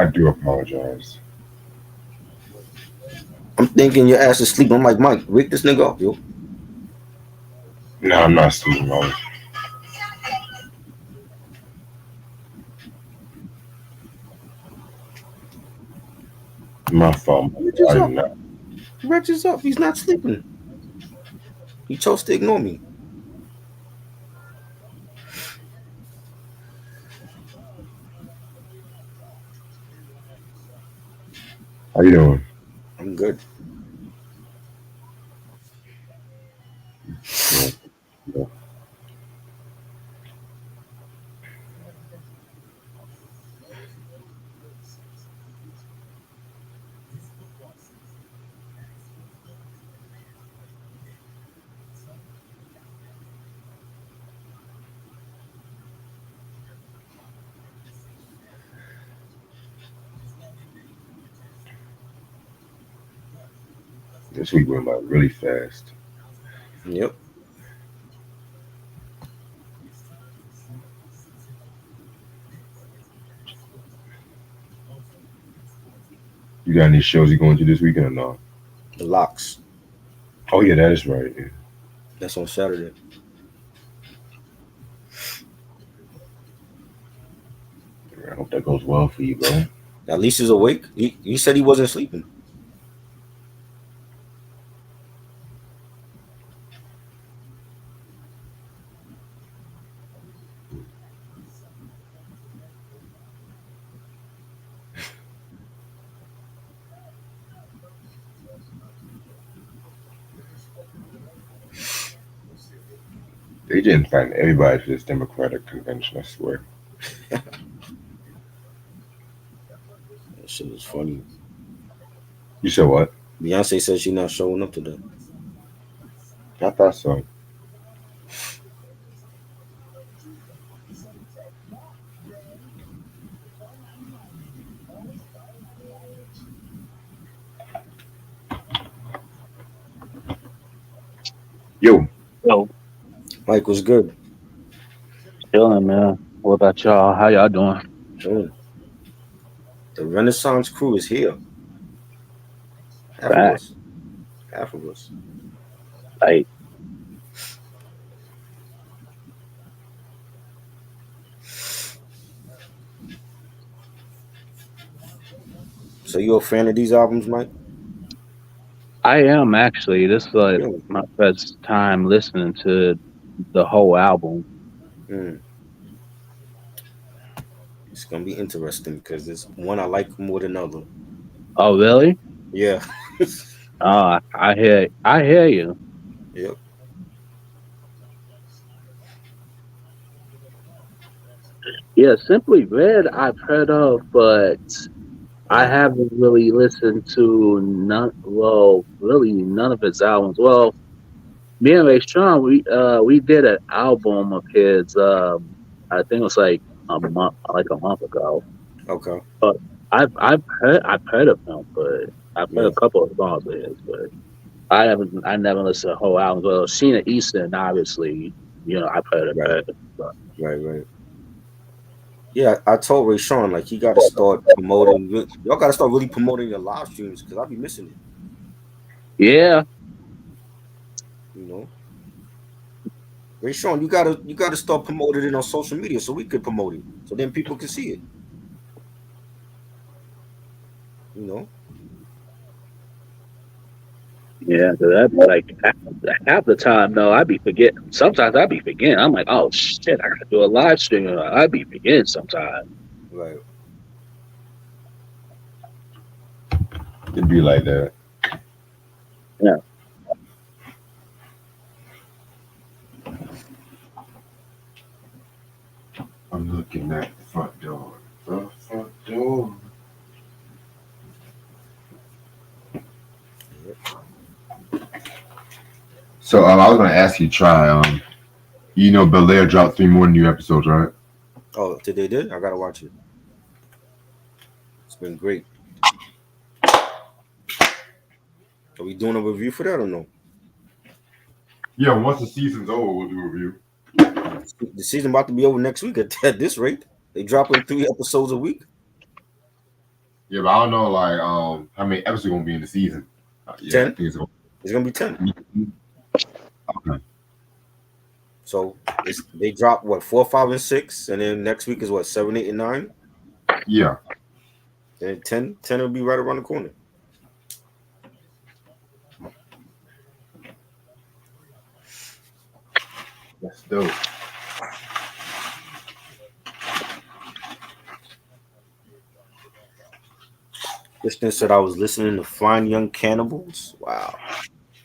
I do apologize. I'm thinking your ass is sleeping. I'm like, Mike, wake this nigga up, yo. No, I'm not sleeping. My fault. Rich is I up. did not. Rich is up. He's not sleeping. He chose to ignore me. How you doing? I'm good. Yeah, yeah. This week went by really fast. Yep. You got any shows you going to this weekend or not? The locks. Oh yeah, that is right. Yeah. That's on Saturday. I hope that goes well for you, bro. At least he's awake. He said he wasn't sleeping. They didn't find everybody for this Democratic convention. I swear. That shit was funny. You said what? Beyonce said she's not showing up today. I thought so. Yo, Yo, Mike was good. chilling, man. What about y'all? How y'all doing? Chilling. The Renaissance crew is here. Half of Back. us. Half of us. Like, So you a fan of these albums, Mike? I am actually. This is like Really? my first time listening to the whole album. Mm. It's gonna be interesting because there's one I like more than other. Oh, really? Yeah. I hear you. Yep. Yeah, Simply Red I've heard of, but I Yeah. haven't really listened to none. Well, really none of his albums. Well, me and Ray Sean, we did an album of his. I think it was like a month ago. Okay. But I've heard of him, but I've heard Yeah. a couple of songs of his, but I never listened to the whole album. Well, Sheena Easton, obviously, I've heard of Right. her. But Right. Right. Yeah. I told Ray Sean like he got to start promoting. Y'all got to start really promoting your live streams because I'll be missing it. yeah, You know. Ray Sean, you gotta start promoting it on social media so we could promote it so then people can see it. You know. yeah, 'cause that'd be like half the time. No, I'd be forgetting. Sometimes I'd be forgetting. I'm like, oh shit, I gotta do a live stream. I'd be forgetting sometimes. Right. it'd be like that. Yeah, I'm looking at the front door. The front door. So I was gonna ask you, try Belair dropped 3 more new episodes, right? Oh, today did? I gotta watch it. It's been great. Are we doing a review for that or no? Yeah, once the season's over, we'll do a review. The season about to be over next week at this rate. They dropping 3 episodes a week. Yeah, but I don't know like how many episodes gonna be in the season. Yeah, I 10. think it's gonna. It's gonna be 10. Okay. So they drop what 4, 5, and 6, and then next week is what 7, 8, and 9. Yeah, And 10 will be right around the corner. that's dope. Kristen said I was listening to Fine Young Cannibals. Wow.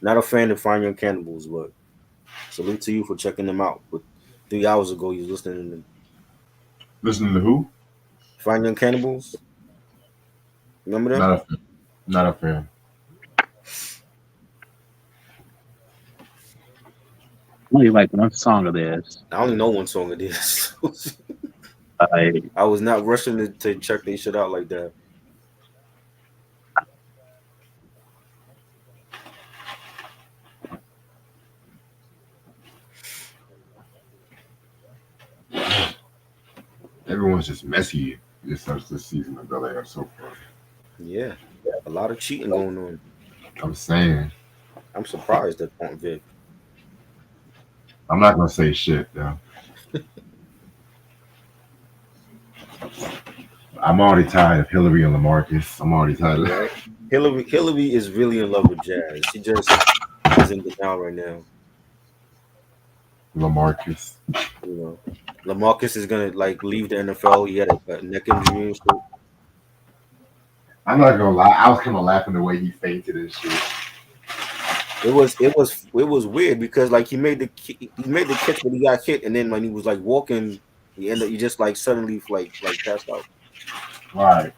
Not a fan of Fine Young Cannibals, but salute to you for checking them out. But 3 hours ago, you was listening to Listening to who? Fine Young Cannibals. Remember them? Not a not a fan. Only like one song of theirs. I only know one song of this. I I was not rushing to check their shit out like that. Everyone's just messy this season of Bel Air so far. Yeah. A lot of cheating going on. I'm saying. I'm surprised at Aunt Vic. I'm not gonna say shit though. I'm already tired of Hillary and Lamarcus. I'm already tired of Right? Hillary is really in love with Jazz. She just is in the down right now. Lamarcus. You know, Lamarcus is gonna like leave the NFL. He had a neck injury and shit. I'm not gonna lie. I was kind of laughing the way he fainted and shit. It was weird because like he made the catch, but he got hit, and then when he was like walking, he just like suddenly like passed out. Right.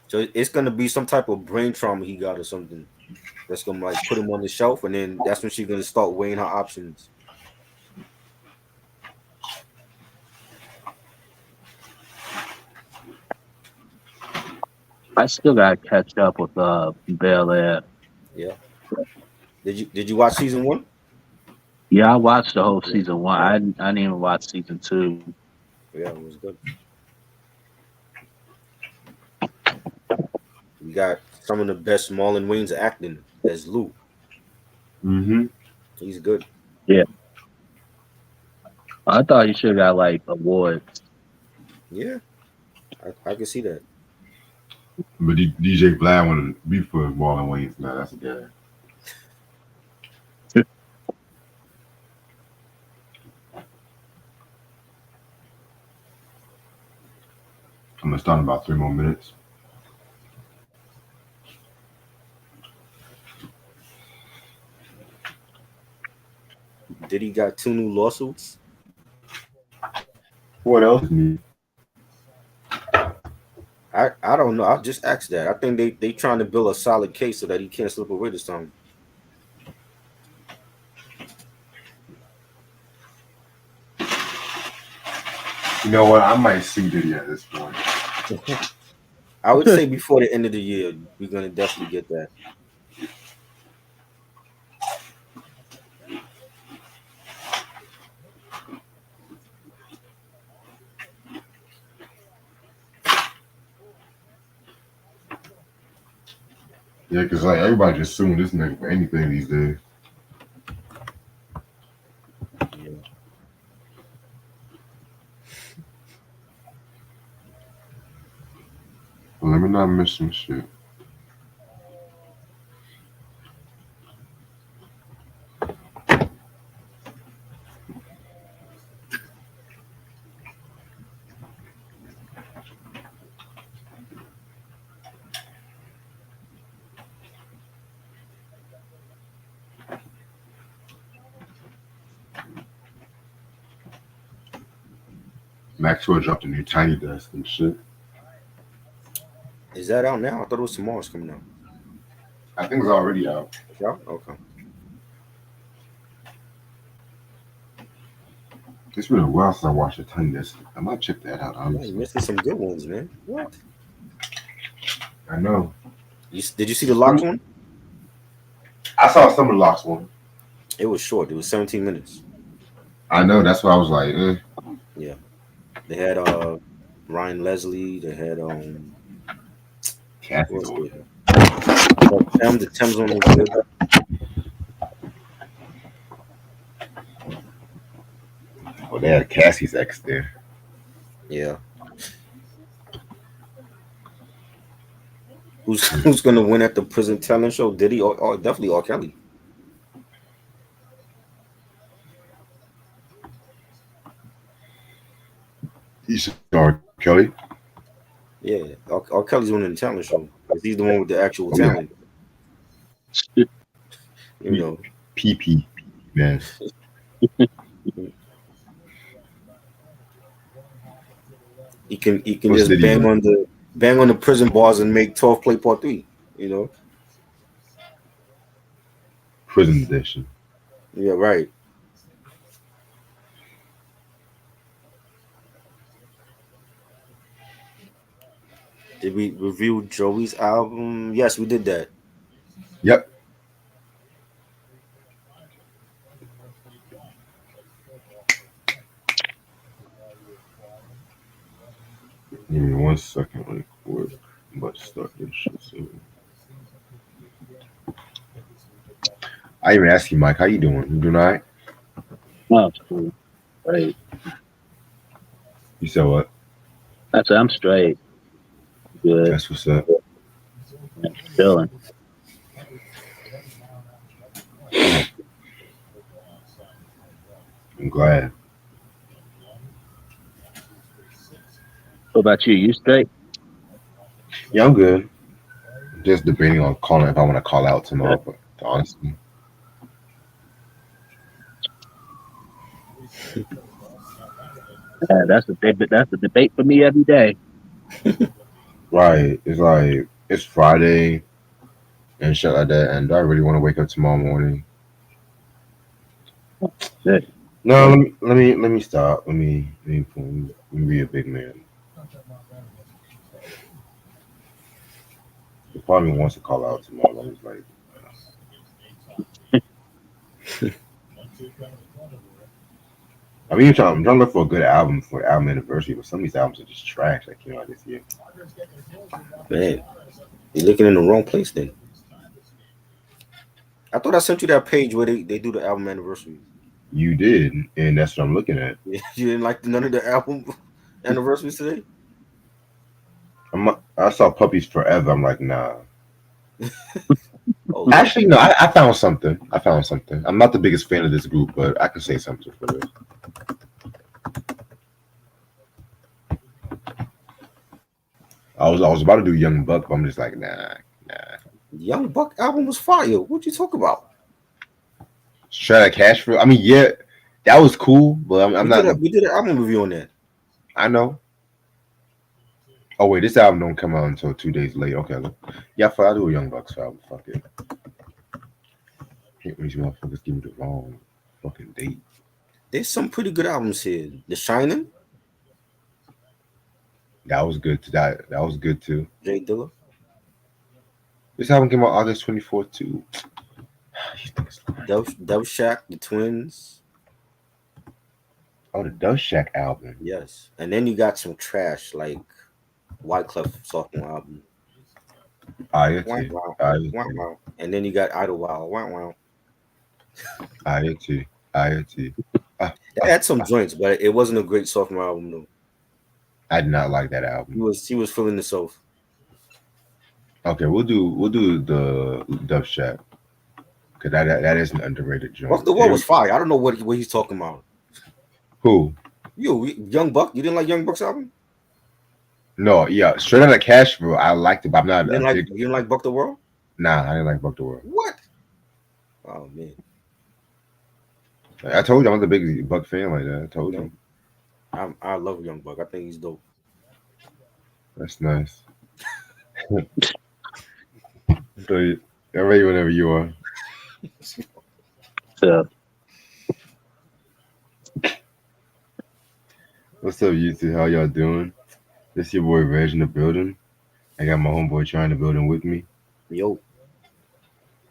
So it's gonna be some type of brain trauma he got or something that's gonna like put him on the shelf, and then that's when she's gonna start weighing her options. still gotta catch up with Bel Air. Yeah. Did you watch season 1? Yeah, I watched the whole Yeah. season 1. I didn't even watch season 2. Yeah, it was good. We got some of the best Marlon Wayans acting as Lou. Mm-hmm. He's good. Yeah, I thought he should have got like awards. Yeah, I can see that. But DJ Vlad wanted to be for Marlon Wayans. Now that's a guy. I'm gonna start in about 3 more minutes. Diddy got 2 new lawsuits. What else? I don't know. I just asked that. I think they trying to build a solid case so that he can't slip away this time. You know what? I might sue Diddy at this point. I would say before the end of the year, we're gonna definitely get that. Yeah, because like everybody just suing this nigga for anything these days. Yeah. Well, let me not miss some shit. Maxwell dropped a new Tiny Desk and shit. Is that out now? I thought it was tomorrow's coming out. I think it's already out. Yeah. Okay. It's been a while since I watched a Tiny Desk. I might check that out, Yeah, honestly. you're missing some good ones, man. What? I know. Did you see the Locks one? I saw some of the Locks one. It was short. It was 17 minutes. I know. That's why I was like, Yeah. They had Ryan Leslie. They had who Kathy's else on. they had? The Thames one was good. Oh, they had Cassie's ex there. Yeah. Who's gonna win at the prison talent show? Diddy or definitely R. Kelly. You saw Kelly? Yeah, R. Kelly's winning the talent show because he's the one with the actual Oh, yeah. talent. You know, PP, man. he can What's just Diddy win? bang on the prison bars and make 12 play part three. You know, Prison edition. yeah, right. Did we review Joey's album? Yes, we did that. Yep. Give me 1 second, really quick. I'm about to start this shit soon. I even asked you, Mike, how you doing? You doing all right? Oh, it's cool. Right. You said what? I said I'm straight. Good. That's what's up. I'm chilling. I'm glad. What about you? You straight? Yeah, I'm good. Just debating on calling if I want to call out tomorrow, but honestly. Yeah, that's a debate for me every day. Right. It's like it's Friday and shit like that, and do I really want to wake up tomorrow morning? Good. No, let me stop. Let me be a big man. The part of me wants to call out tomorrow. I was like, I'm trying to look for a good album for album anniversary, but some of these albums are just trash that came out this year. Man, you're looking in the wrong place then. I thought I sent you that page where they do the album anniversary. You did, and that's what I'm looking at. You didn't like none of the album anniversaries today? I saw Puppies Forever. I'm like, nah. Oh, Actually, no. I found something. I found something. I'm not the biggest fan of this group, but I can say something for this. I was about to do Young Buck, but I'm just like, nah. Young Buck album was fire. What you talk about? Straight out Cashville. I mean, yeah, that was cool, but I'm not. We did an album review on that. I know. Oh wait, this album don't come out until 2 days later. Okay, look. Yeah, I'll do a Young Bucks album. Fuck it. Hate when these motherfuckers give me the wrong fucking date. There's some pretty good albums here. The Shining, That was good. That was good too. Jay Dilla. This album came out August 24th too. Dove Shack, The Twins. Oh, the Dove Shack album. Yes. And then you got some trash like Wyclef sophomore album. I Wow, too. wow, I wow, wow. And then you got Idlewild. Wow, wow. too. They had some joints, but it wasn't a great sophomore album though. I did not like that album. He was feeling himself. Okay, we'll do the Dove Shack because that is an underrated joint. Off the Wall was fire. I don't know what he's talking about. Who? You, Young Buck. You didn't like Young Buck's album? No, yeah, Straight Outta Cashville. I liked it, but I'm not You didn't like Buck the World? Nah, I didn't like Buck the World. What? Oh man. I told you I'm not the big Buck fan like that. I told you. I love Young Buck. I think he's dope. That's nice. I'm ready whenever you are. So, What's up, YouTube? How y'all doing? This your boy Reg in the building. I got my homeboy trying the building with me. Yo.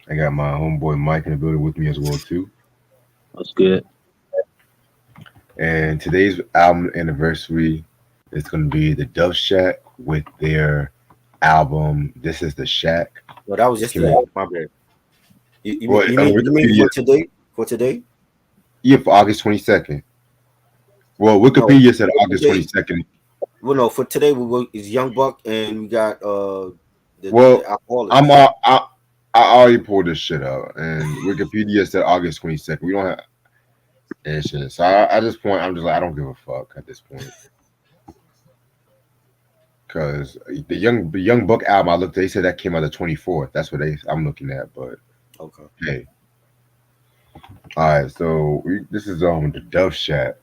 I got my homeboy Mike in the building with me as well too. that's good. And today's album anniversary It's gonna be the Dove Shack with their album "This Is the Shack." Well, that was It came yesterday. out. My bad. Well, You mean Wikipedia, for today? For today? yeah, for August 22nd. Well, No, Wikipedia said for August today. 22nd. Well, no, for today is Young Buck and we got the Well, I'm alcoholics. all, I already pulled this shit up, and Wikipedia said August 22nd. We don't have and shit. So at this point, I'm just like, I don't give a fuck at this point. Cause the Young Buck album I looked, they said that came out the 24th. That's what I'm looking at. But Okay. hey, all right. So this is the Dove Shack.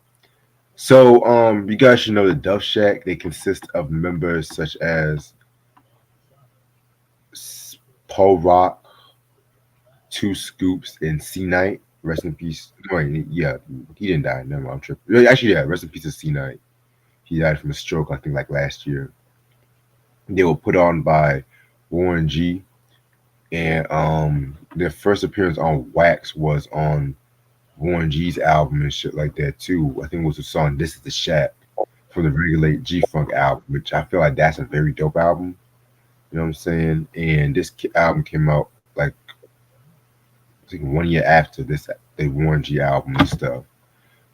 So you guys should know the Dove Shack. They consist of members such as Paul Rock, Two Scoops, and C Night. Rest in peace. No, wait, yeah, he didn't die. Never mind, I'm tripping. Actually, yeah, rest in peace to C Night. He died from a stroke, I think, like last year. They were put on by Warren G, and their first appearance on Wax was on Warren G's album and shit like that too. I think it was the song "This Is the Shack" from the Regulate G Funk album, which I feel like that's a very dope album. You know what I'm saying? And this album came out like I think 1 year after this the Warren G album and stuff.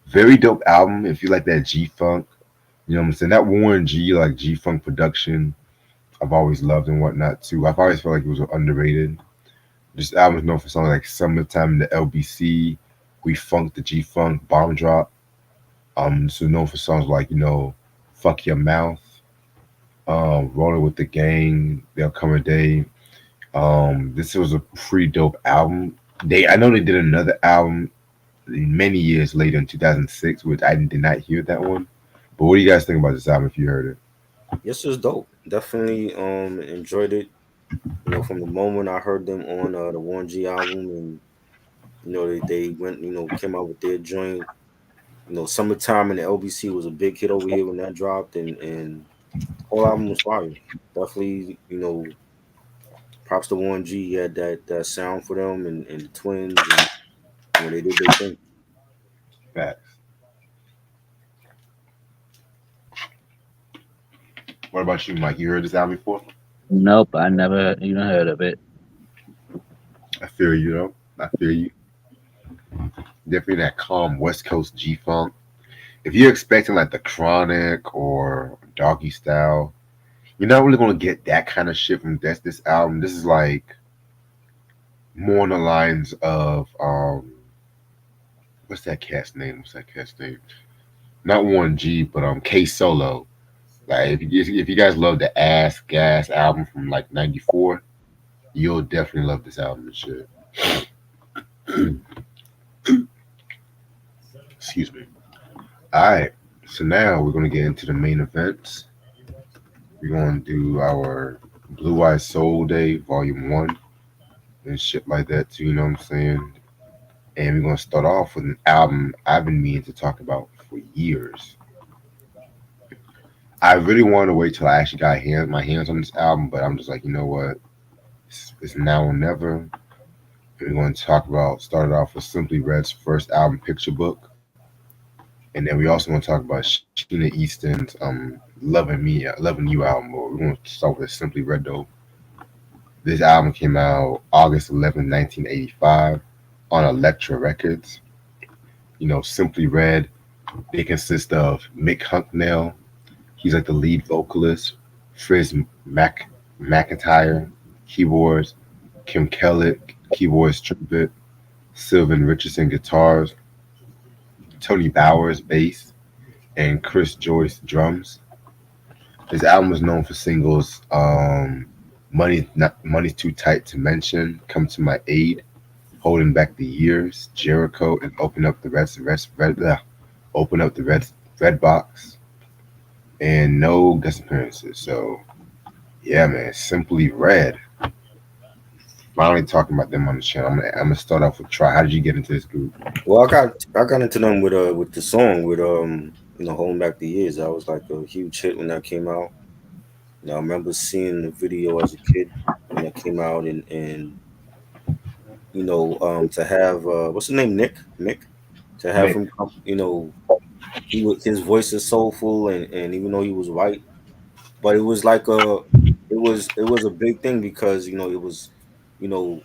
Very dope album if you like that G Funk. You know what I'm saying? That Warren G like G Funk production, I've always loved and whatnot too. I've always felt like it was underrated. This album is known for songs like "Summertime" in the LBC, "We Funk" the G Funk, "Bomb Drop." So known for songs like "Fuck Your Mouth," "Rolling with the Gang," "There'll Come a Day." This was a pretty dope album. I know they did another album many years later in 2006, which I did not hear that one. But what do you guys think about this album if you heard it? Yes, it's dope. Definitely enjoyed it. From the moment I heard them on the Warren G album, and they went, came out with their joint. Summertime in the LBC was a big hit over here when that dropped, and whole album was fire. Definitely, props to Warren G. He had that sound for them and the twins, and they did their thing. Facts. What about you, Mike? You heard this album before? Nope, I never even heard of it. I feel you, though. I feel you. Definitely that calm West Coast G Funk. If you're expecting like the Chronic or Doggy Style, you're not really gonna get that kind of shit from this album. This is like more on the lines of what's that cat's name? What's that cat's name? Not Warren G, but K Solo. Like if you guys love the Ass Gas album from like '94, you'll definitely love this album and shit. Excuse me. All right, so now we're gonna get into the main events. We're gonna do our Blue Eyed Soul Day Volume One and shit like that too. You know what I'm saying? And we're gonna start off with an album I've been meaning to talk about for years. I really wanted to wait till I actually got my hands on this album, but I'm just like, you know what? It's now or never. We're going to start it off with Simply Red's first album, Picture Book. And then we also want to talk about Sheena Easton's Loving You album. But we're going to start with Simply Red, though. This album came out August 11th, 1985 on Elektra Records. Simply Red, they consist of Mick Hucknall. He's like the lead vocalist. Frizz McIntyre, keyboards. Kim Kellick, keyboards, trumpet. Sylvan Richardson, guitars. Tony Bowers, bass. And Chris Joyce, drums. His album was known for singles Money's Too Tight to Mention, Come to My Aid, Holding Back the Years, Jericho, and Open Up the Red Box, and no guest appearances. So yeah, man, Simply Red. Finally talking about them on the channel. I'm gonna start off with Try. How did you get into this group? Well, I got into them with the song with holding back the years. That was like a huge hit when that came out. I remember seeing the video as a kid when that came out, and to have what's the name, Nick to have Mick. him come, his voice is soulful, and even though he was white, but it was like it was a big thing because it was, you know,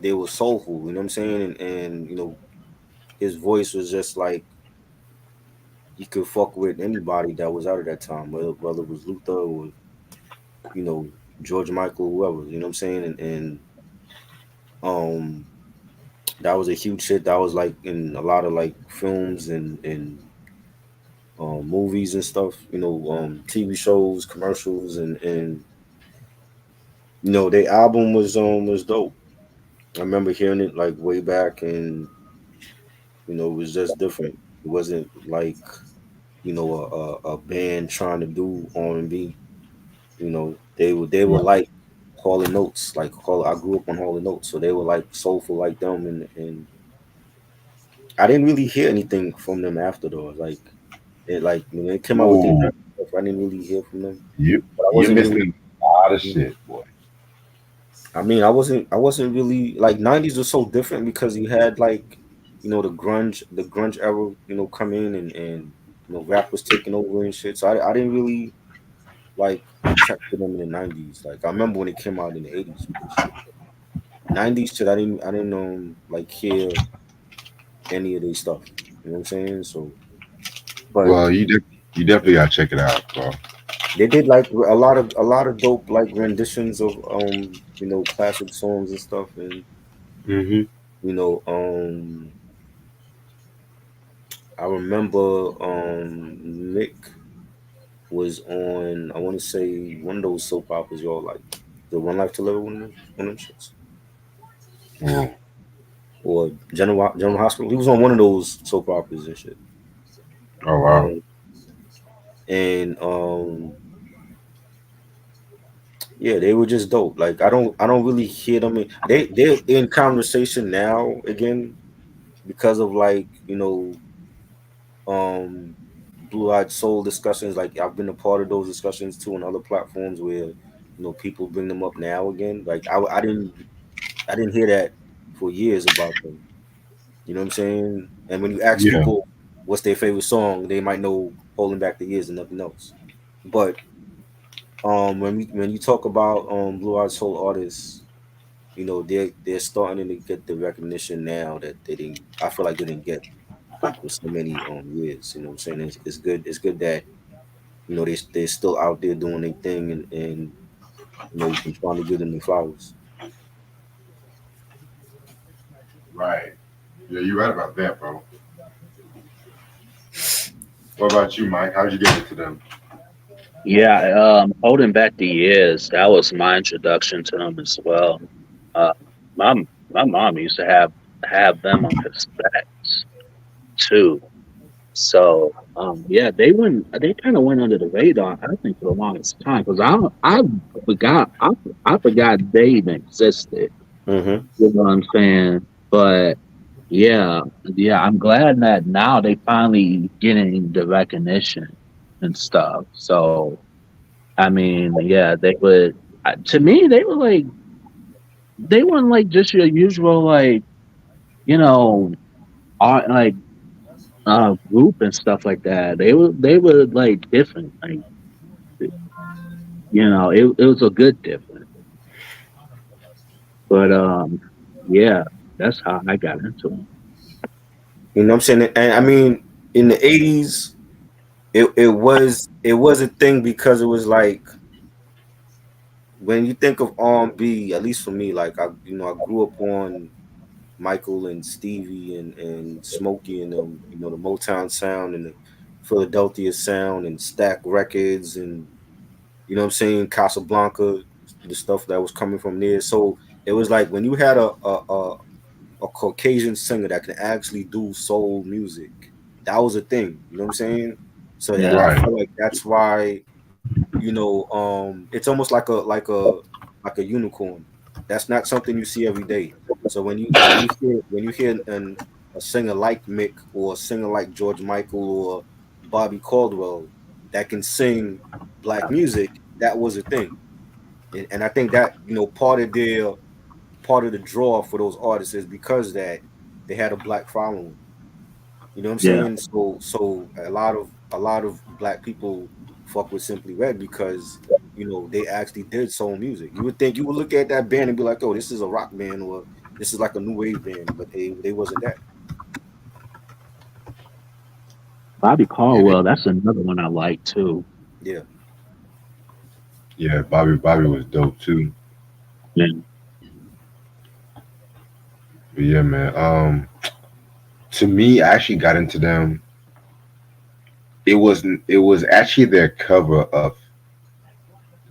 they were soulful. You know what I'm saying? And his voice was just like he could fuck with anybody that was out at that time, whether it was Luther or you know George Michael, whoever. You know what I'm saying? And um, that was a huge hit. That was like in a lot of like films and movies and stuff. TV shows, commercials, and their album was dope. I remember hearing it like way back, and it was just different. It wasn't like a band trying to do R&B. They were Right. like Hall and Notes. Like I grew up on Hall and Notes, so they were like soulful like them, and I didn't really hear anything from them after though. Like when they came out with their Oh, stuff, I didn't really hear from them. you But I you're wasn't really. missing a lot of shit, boy. I mean, I wasn't really like '90s was so different because you had like the grunge era come in and rap was taking over and shit. So I didn't really like check for them in the '90s. Like I remember when it came out in the '80s and shit. '90s shit, I didn't like hear any of their stuff. You know what I'm saying? So, but Well, you definitely gotta check it out, bro. they did like a lot of dope like renditions of classic songs and stuff, and Hmm. you know I remember Nick was on, I want to say, one of those soap operas y'all like, the One Life to Live, one of them shits, Oh, or General Hospital. He was on one of those soap operas and shit. oh wow. Um, and yeah, they were just dope. Like I don't really hear them. They're in conversation now again because of like um Blue Eyed Soul discussions. Like I've been a part of those discussions too on other platforms where people bring them up now again. Like I didn't hear that for years about them. You know what I'm saying? And when you ask Yeah. people what's their favorite song, they might know "Holding Back the Years" and nothing else. But when you talk about Blue Eyed Soul artists, they're starting to get the recognition now that they didn't. I feel like they didn't get for so many years. You know what I'm saying? It's good. It's good that they're still out there doing their thing, and I'm trying to give them the flowers. Right. Yeah, you're right about that, bro. What about you, Mike? How'd you get into them? Yeah, holding back the years, that was my introduction to them as well. Uh, my my mom used to have them on cassettes too. So yeah, they kind of went under the radar. I think for the longest time because forgot I forgot they even existed. Mm-hmm. You know what I'm saying? But yeah, yeah, I'm glad that now they finally getting the recognition and stuff. So I mean, yeah, they would. To me, they weren't like just your usual you know art group and stuff like that. They were like different. Like it was a good different. But yeah, that's how I got into them. You know what I'm saying? And I mean, in the '80s, it was a thing because it was like when you think of R&B, at least for me, like I grew up on Michael and Stevie and Smokey and them, the Motown sound and the Philadelphia sound and Stack Records and what I'm saying, Casablanca, the stuff that was coming from there. So it was like when you had a Caucasian singer that can actually do soul music, that was a thing. You know what I'm saying? So Yeah, I Right. feel like that's why it's almost like a unicorn. That's not something you see every day. So when you hear a singer like Mick or a singer like George Michael or Bobby Caldwell that can sing black music, that was a thing. And I think that part of the draw for those artists is because that they had a black following. You know what I'm Yeah. saying? So a lot of black people fuck with Simply Red because they actually did soul music. You would think you would look at that band and be like, oh, this is a rock band or this is like a new wave band, but they wasn't that. Bobby Yeah, Caldwell, that's another one I like too. Yeah. yeah. Bobby was dope too. Yeah. But yeah, man. To me, I actually got into them. It was actually their cover of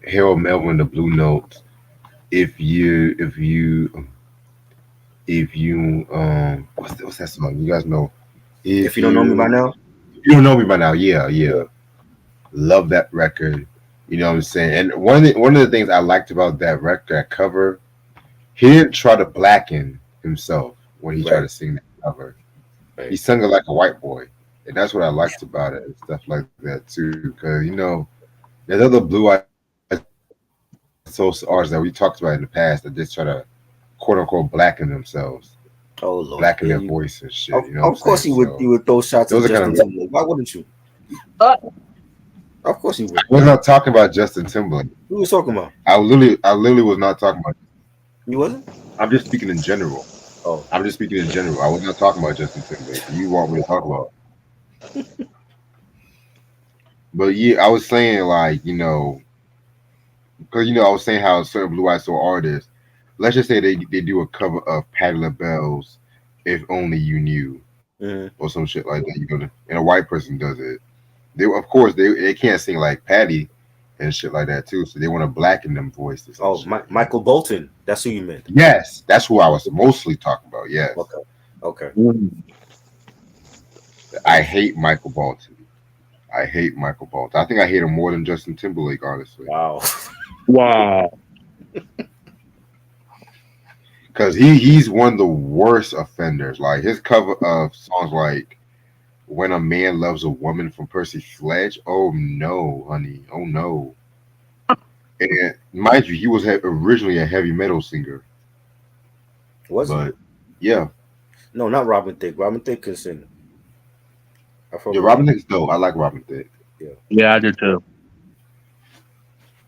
Harold Melvin and the Blue Notes. If you what's that song? You guys know. If If you don't know me by you now, you don't know me by now, yeah, yeah. Love that record. You know what I'm saying? And one of the things I liked about that record, that cover, he didn't try to blacken himself when he tried right, to sing that cover. He right. sung it like a white boy, and that's what I liked about it and stuff like that too. Because there's other blue eyed soul artists that we talked about in the past that just try to quote unquote blacken themselves, Oh blacken their Lord, voice here and you. shit. You know what I'm saying? Of So course you would throw those are shots kind at of. Justin Timberlake. Why wouldn't you? Uh, Of course you I would. was not talking about Justin Timberlake. Who was talking about? I literally was not talking about. You wasn't? I'm just speaking in general. Oh, I'm just speaking in general. I was not talking about Justin Timberlake. You want me to talk about? But yeah, I was saying like because I was saying how certain blue eyed soul artists, let's just say they do a cover of Patti LaBelle's "If Only You Knew" hmm, or some shit like that. And a white person does it. They of course they can't sing like Patty and shit like that too. So they want to blacken them voices and oh, shit. Michael Bolton. That's who you meant. Yes, that's who I was mostly talking about. Yes, Okay, okay. mm, I hate Michael Bolton. I hate Michael Bolton. I think I hate him more than Justin Timberlake, honestly, Wow. wow. because he's one of the worst offenders. Like his cover of songs like "When a Man Loves a Woman" from Percy Sledge. Oh no, honey. Oh no. And mind you, he was originally a heavy metal singer, Was he? but yeah, No, not Robin Thicke. Robin Thicke can sing. I fuck yeah. with Robin Robin. Thicke's dope. I like Robin Thicke. Yeah. Yeah, I did too.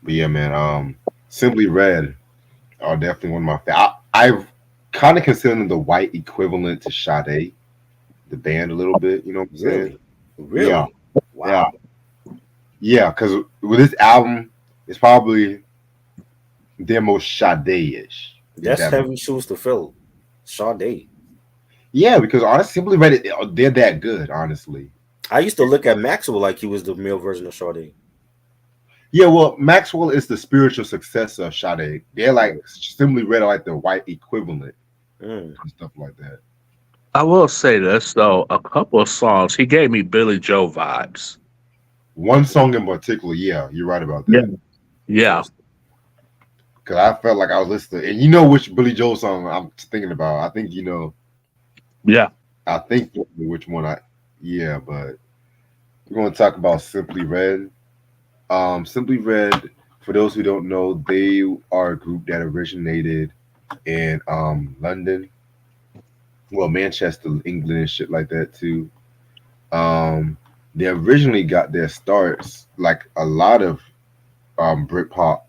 But yeah, man. Simply Red are definitely one of my favorites. I've kind of consider them the white equivalent to Sade, the band, a little bit. You know what I'm saying? Really? Yeah, Really? yeah, Wow. yeah. Because with this album, it's probably their most Sade-ish, if That's that makes. heavy shoes to fill. Sade. Yeah, because honestly, Simply Red, they're that good, honestly. I used to look at Maxwell like he was the male version of Sade. Yeah, well, Maxwell is the spiritual successor of Sade. They're Right. like Simply Red are like the white equivalent Mm. and stuff like that. I will say this though, a couple of songs he gave me Billy Joe vibes. One song in particular, yeah, you're right about Yeah, that. yeah, Interesting. Because I felt like I was listening, and you know which Billy Joel song I'm thinking about. I think yeah. I think which one yeah, but we're going to talk about Simply Red. Simply Red, for those who don't know, they are a group that originated in London, well, Manchester, England, and shit like that too. Um, they originally got their starts like a lot of Britpop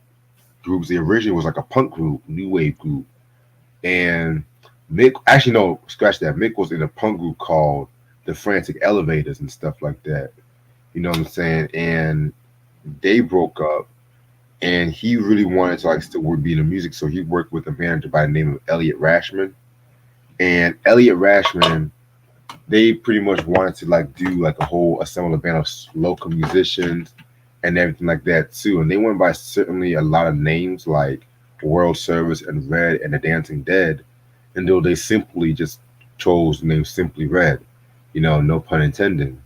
groups. They originally was like a punk group, new wave group, and Mick actually no, scratch that. Mick was in a punk group called the Frantic Elevators and stuff like that. You know what I'm saying? And they broke up, and he really wanted to like still be in the music, so he worked with a manager by the name of Elliot Rashman. And Elliot Rashman, they pretty much wanted to like do like a whole assemble a band of local musicians and everything like that too. And they went by certainly a lot of names like World Service and Red and the Dancing Dead, until they simply just chose the name Simply Red. No pun intended.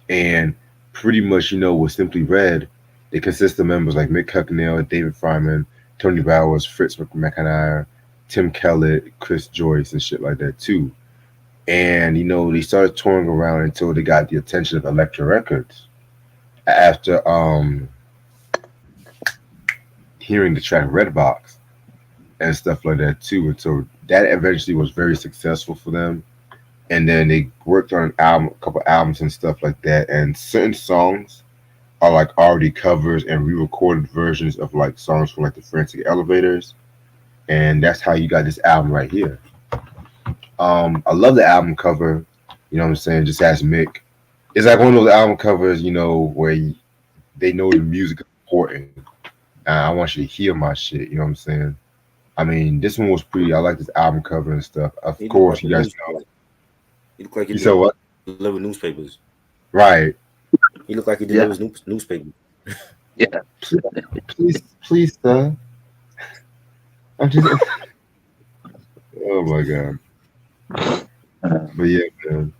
And pretty much, with Simply Red, they consist of members like Mick Hucknall, David Fryman, Tony Bowers, Fritz McIntyre, Tim Kellett, Chris Joyce, and shit like that too. And they started touring around until they got the attention of Elektra Records after hearing the track Red Box and stuff like that too. And so that eventually was very successful for them. and then they worked on an album, a couple albums and stuff like that. And certain songs are like already covers and re-recorded versions of like songs from like the Frantic Elevators, and that's how you got this album right here. I love the album cover. You know what I'm saying? Just ask Mick. It's like one of those album covers, where they know the music is important. I want you to hear my shit. You know what I'm saying? I mean, this one was pretty. I like this album cover and stuff. Of He looked course, like you a guys know. newspaper. He looked like he You said what? delivered newspapers. Right. He looked like he Yeah, delivers newspapers. yeah. Please, please, sir. I'm just. Oh my god. But yeah, man.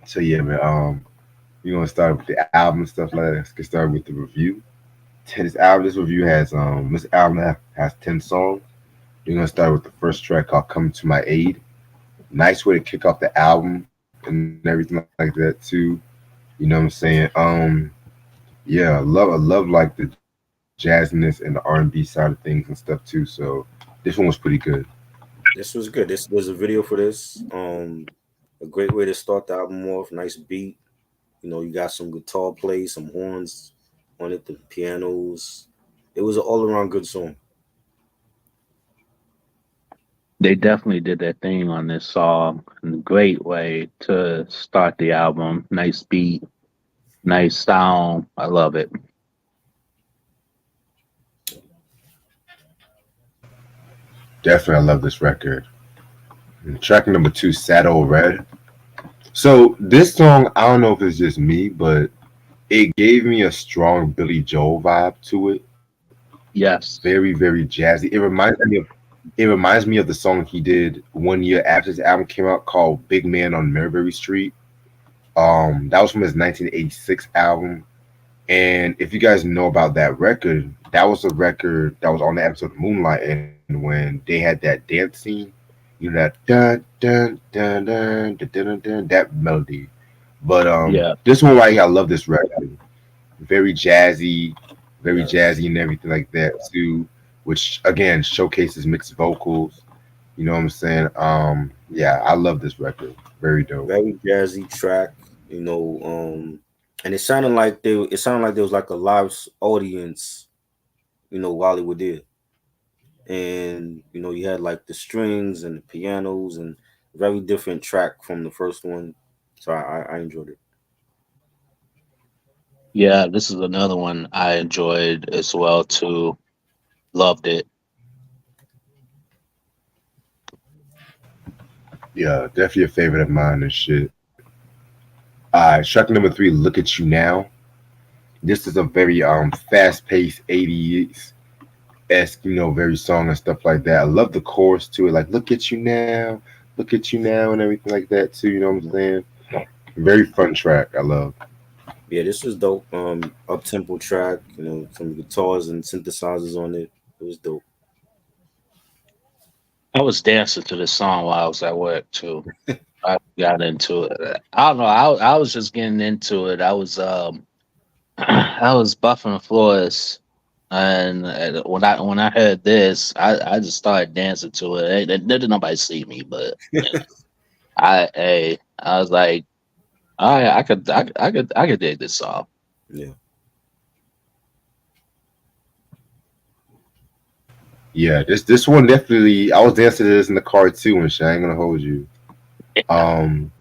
So yeah, man. We're gonna start with the album and stuff like that. Let's get started with the review. This review has 10 songs. We're gonna start with the first track called "Come to My Aid." Nice way to kick off the album and everything like that too. You know what I'm saying? Yeah, I love like the jazziness and the R&B side of things and stuff too. So this one was pretty good. This was good. There's a video for this. A great way to start the album off. Nice beat. You got some guitar play, some horns on it, the pianos. It was an all around good song. They definitely did their thing on this song. And a great way to start the album. Nice beat, nice sound. I love it. Definitely, I love this record. And track number two, "Saddle Red." So this song, I don't know if it's just me, but it gave me a strong Billy Joel vibe to it. Yes. Very, very jazzy. It reminds me of the song he did 1 year after his album came out called "Big Man on Marbury Street." That was from his 1986 album. And if you guys know about that record, that was a record that was on the episode of Moonlight, and when they had that dance scene, that dun dun dun dun dun dun, dun, dun that melody. But Yeah. this one right here, I love this record. Very jazzy, very Yes. jazzy and everything like that too, which again showcases mixed vocals. You know what I'm saying? Yeah, I love this record. Very dope. Very jazzy track, and it sounded like there was like a live audience, while they were there. And you had like the strings and the pianos and very different track from the first one. So I enjoyed it. Yeah, this is another one I enjoyed as well too. Loved it. Yeah, definitely a favorite of mine and shit. Track number three, "Look at You Now." This is a very fast paced 80s esque, very song and stuff like that. I love the chorus to it, like "Look at you now, look at you now" and everything like that too. You know what I'm saying? Very fun track. I love. Yeah, this was dope. Up tempo track, some guitars and synthesizers on it. It was dope. I was dancing to this song while I was at work too. I got into it. I don't know. I was just getting into it. I was I was buffing the floors, and when I heard this, I just started dancing to it. Didn't nobody see me, but I was like, all right, I could dig this song. Yeah. Yeah, this one definitely. I was dancing to this in the car too, and shit. I ain't gonna hold you. Um,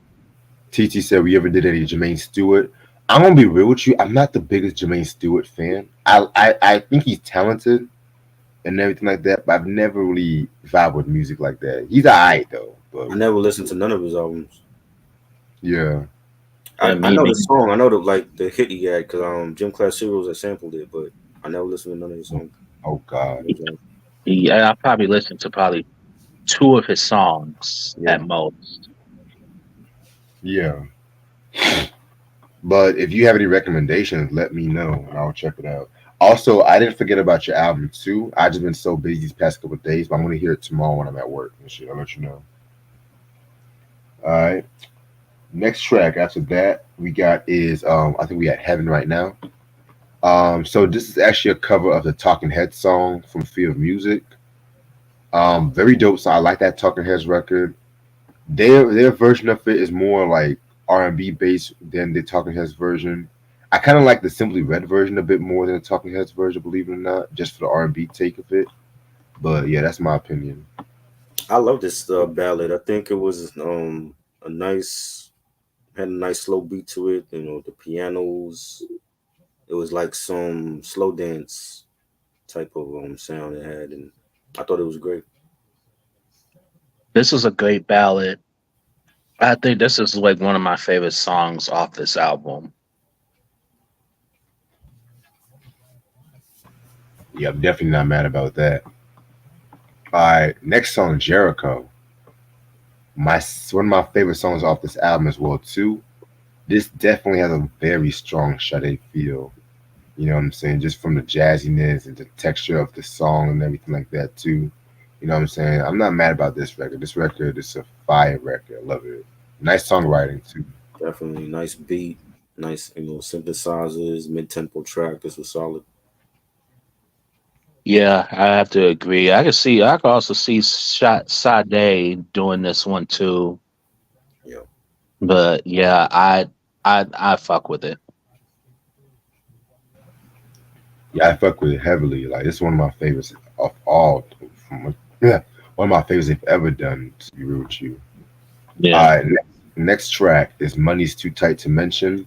TT said, "We ever did any Jermaine Stewart?" I'm gonna be real with you. I'm not the biggest Jermaine Stewart fan. I think he's talented and everything like that, but I've never really vibed with music like that. He's alright though, but I never listened to none of his albums. yeah. Yeah, I me know the neither. song. I know the hit he had because Gym Class Heroes had sampled it, but I never listened to none of his songs. Oh God. Yeah, I probably listened to probably two of his songs Yeah. at most. Yeah. But if you have any recommendations, let me know and I'll check it out. Also, I didn't forget about your album too. I just been so busy these past couple of days, but I'm gonna hear it tomorrow when I'm at work and shit. I'll let you know. All right. Next track after that we got is I think we at Heaven right now. So this is actually a cover of the Talking Heads song from Fear of Music. Very dope song. I like that Talking Heads record. their version of it is more like R&B based than the Talking Heads version. I kind of like the Simply Red version a bit more than the Talking Heads version, believe it or not, just for the R&B take of it. But yeah, that's my opinion. I love this ballad. I think it was a nice had a nice slow beat to it. You know, the pianos. It was like some slow dance type of sound it had, and I thought it was great. This is a great ballad. I think this is like one of my favorite songs off this album. Yeah, I'm definitely not mad about that. All right, next song, Jericho. My One of my favorite songs off this album as well too. This definitely has a very strong Sade feel. You know what I'm saying? Just from the jazziness and the texture of the song and everything like that too. You know what I'm saying? I'm not mad about this record. This record is a fire record. I love it. Nice songwriting too. Definitely nice beat, nice synthesizers, mid tempo track. This was solid. Yeah, I have to agree. I can also see Sade doing this one too. Yeah, But yeah, I fuck with it. Yeah, I fuck with it heavily. Like it's one of my favorites of all. From yeah, one of my favorites they've ever done. To be real with you. All Yeah. right, next track is "Money's Too Tight to Mention."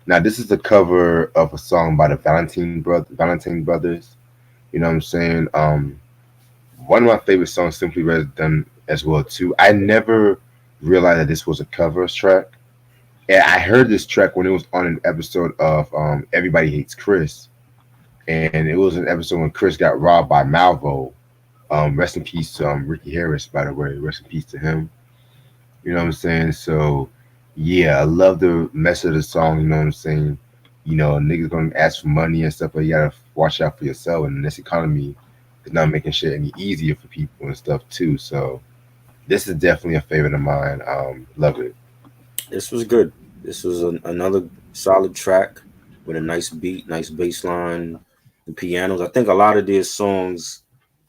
Now this is the cover of a song by the Valentine Brothers. You know what I'm saying? One of my favorite songs, Simply Red, done as well too. I never realized that this was a cover track. And I heard this track when it was on an episode of Everybody Hates Chris, and it was an episode when Chris got robbed by Malvo. Rest in peace to Ricky Harris, by the way. Rest in peace to him. You know what I'm saying? So, yeah, I love the message of the song. You know what I'm saying? You know, niggas gonna ask for money and stuff, but you gotta watch out for yourself. And this economy is not making shit any easier for people and stuff too. So, this is definitely a favorite of mine. Love it. this was good. This was another solid track with a nice beat, nice bass line, the pianos. I think a lot of these songs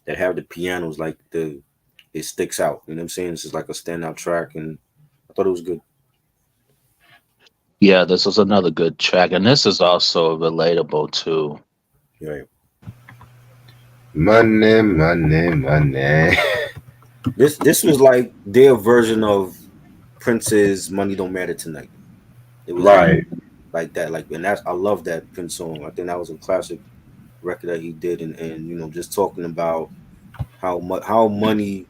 that have the pianos, like it sticks out. You know what I'm saying? This is like a standout track, and I thought it was good. Yeah, this is another good track. And this is also relatable too. Right. Money, money, money. This was like their version of Prince's "Money Don't Matter Tonight." It was Right. like that, like, and that's I love that Prince song. I think that was a classic record that he did, and just talking about how money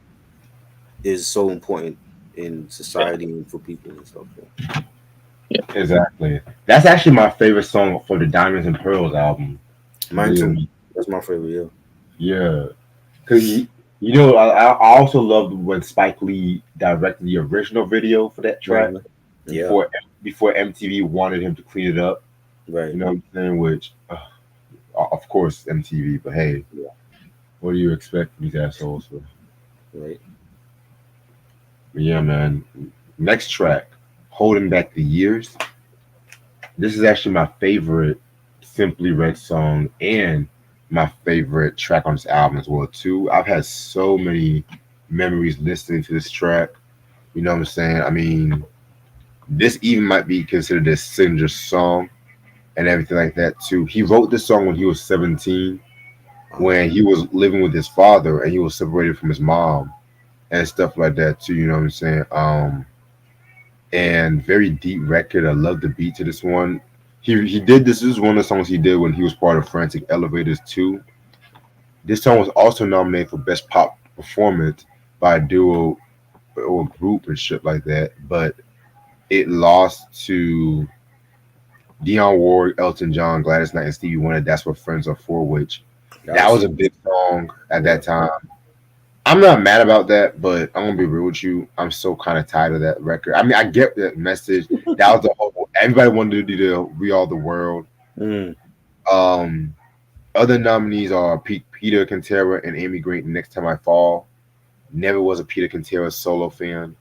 is so important in Yeah. society and for people and stuff. Yeah. Yeah. Exactly. That's actually my favorite song for the Diamonds and Pearls album. Mine too. Really. That's my favorite. Yeah. Yeah. Because, you know, I also loved when Spike Lee directed the original video for that track Mhm. Yeah. before before MTV wanted him to clean it up. Right. You know what I'm saying? Which, of course, MTV, but hey, Yeah. what do you expect from these assholes? Right. But yeah, man. Next track, Holding Back the Years. This is actually my favorite Simply Red song and my favorite track on this album as well too. I've had so many memories listening to this track. You know what I'm saying? I mean, this even might be considered a signature song and everything like that too. He wrote this song when he was 17, when he was living with his father and he was separated from his mom and stuff like that too. You know what I'm saying? And very deep record. I love the beat to this one. He did this. This is one of the songs he did when he was part of Frantic Elevators too. This song was also nominated for Best Pop Performance by a duo or group and shit like that, but it lost to Dionne Ward, Elton John, Gladys Knight, and Stevie Wonder. That's what Friends Are For, which That that was was a big song at yeah. that time. I'm not mad about that, but I'm gonna be real with you. I'm so kind of tired of that record. I mean, I get that message. That was the whole. Everybody wanted to do the "We Are the World." Mm, Um, Other nominees are Peter Cantera and Amy Grant. Next Time I Fall. Never was a Peter Cantera solo fan.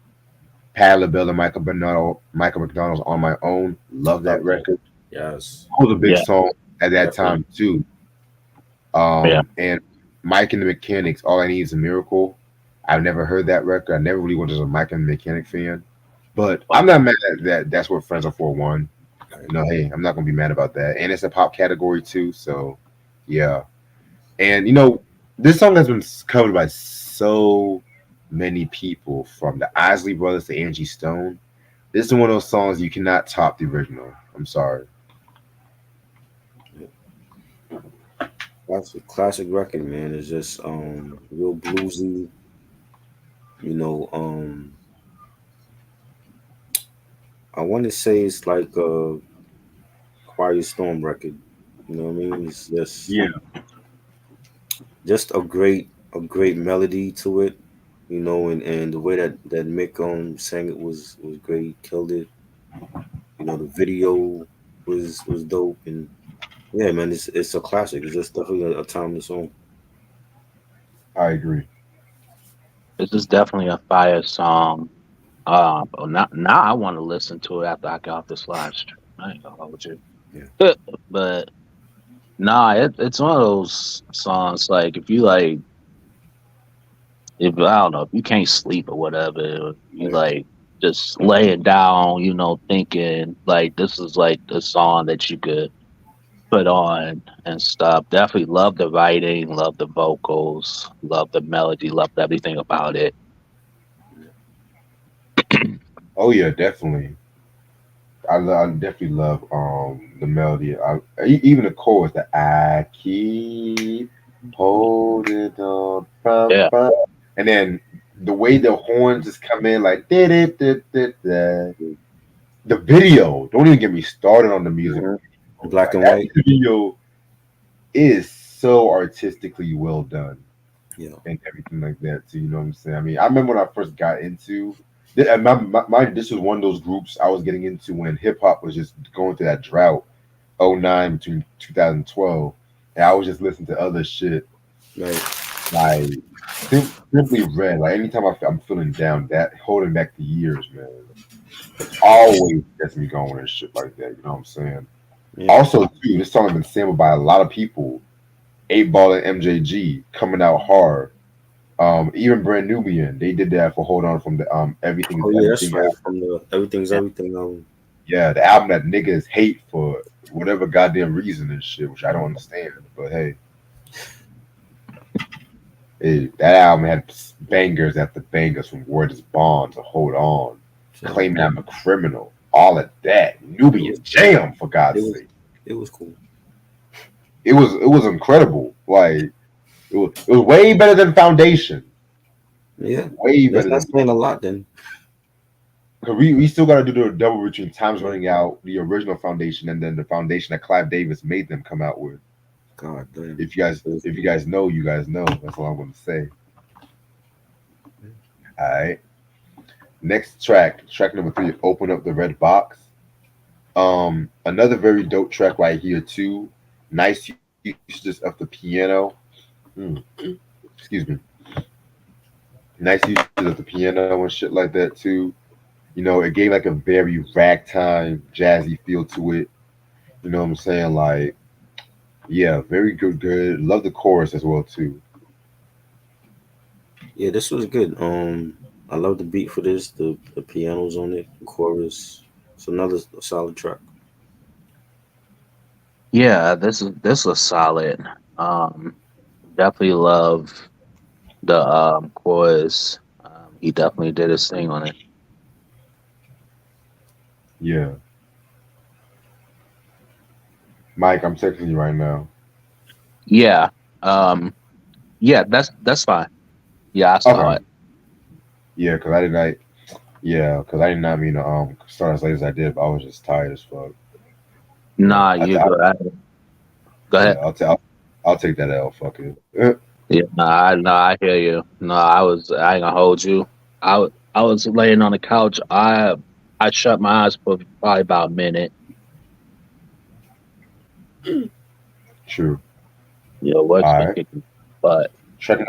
Pat LaBelle and Michael McDonald's On My Own. Love that okay. record. Yes. That was a big Yeah. song at that Definitely. time too. Yeah. And Mike and the Mechanics. All I Need Is a Miracle. I've never heard that record. I never really was a Mike and Mechanic fan. But Wow. I'm not mad at that. That's what Friends Are For one. Right. You know, hey, I'm not gonna be mad about that. And it's a pop category too, so yeah. And you know, this song has been covered by so many people, from the Isley Brothers to Angie Stone. This is one of those songs you cannot top the original. I'm sorry. Yeah. Classic record, man. It's just real bluesy. You know, I want to say it's like a Quiet Storm record. You know what I mean? It's Yeah. just a great melody to it. You know, and the way that Mick sang it was great. Killed it. You know, the video was dope, and yeah, man, it's a classic. It's just definitely a timeless song. I agree. This is definitely a fire song. But now I want to listen to it after I get off this live stream. I ain't gonna hold you. Yeah. But nah, it's one of those songs like if you like if I don't know if you can't sleep or whatever, you Right. like just laying down, thinking like this is like the song that you could put on and stuff. Definitely love the writing, love the vocals, love the melody, loved everything about it. Oh yeah, definitely. I definitely love the melody. Even the chorus, the I keep holding on from Yeah. front, and then the way the horns just come in like did it did it. The video, don't even get me started on the music. Mhm. Black Like and that white. video is so artistically well done Yeah. and everything like that too. You know what I'm saying? I mean, I remember when I first got into and this was one of those groups I was getting into when hip hop was just going through that drought, '09 between 2012, and I was just listening to other shit Right. like simply red. Like anytime I'm feeling down, that holding back the years, man, always gets me going and shit like that. You know what I'm saying? Yeah. Also, too, this song has been sampled by a lot of people. 8 Ball and MJG coming out hard. Even Brand Nubian, they did that for Hold On from the Everything Oh is yeah, that's Everything. right. From the Everything's Everything album. Yeah, the album that niggas hate for whatever goddamn reason and shit, which I don't understand. But hey, that album had bangers after bangers, from Word is Bond to Hold On, So Claiming I'm a Criminal, all of that. it was Nubian Jam, for it God's was sake. it was cool. It was incredible. Like it was way better than Foundation. Yeah. Way That's better not than. saying a lot then. Cause we still got to do the double between Times Running Out, the original Foundation, and then the Foundation that Clive Davis made them come out with. God damn. If you guys know, you guys know. That's all I'm going to say. All right. Next track number 3. Open Up the Red Box. Another very dope track right here too. Nice uses of the piano. Mm, excuse me. Nice uses of the piano and shit like that too. You know, it gave like a very ragtime, jazzy feel to it. You know what I'm saying? Like, yeah, very good, good. Love the chorus as well too. Yeah, this was good. I love the beat for this. The pianos on it, the chorus. It's another solid track. Yeah, this was solid. Um, Definitely love the chorus. He definitely did his thing on it. Yeah, Mike, I'm texting you right now. Yeah. Um, yeah, that's fine. Yeah, I saw Okay. it. Yeah, cause I did not. Yeah, cause I did not mean to start as late as I did, but I was just tired as fuck. Yeah, Nah, you go. Go yeah, ahead. I'll take that L. Fuck it. Yeah, I hear you. No, I ain't gonna hold you. I was laying on the couch. I shut my eyes for probably about a minute. True. Work's All been right. kicking butt. Check it.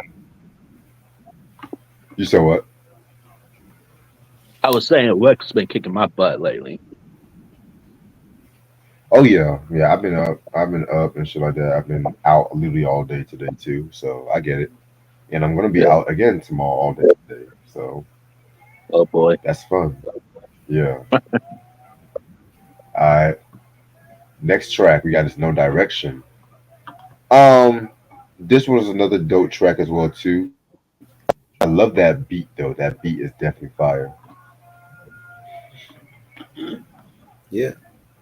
You said what? I was saying work's been kicking my butt lately. Oh yeah, yeah. I've been up and shit like that. I've been out literally all day today too, so I get it. and I'm gonna be Yeah. out again tomorrow all day. So Oh boy. that's fun. Yeah. All right. Next track, we got this No Direction. Um, this was another dope track as well too. I love that beat though. That beat is definitely fire. Yeah,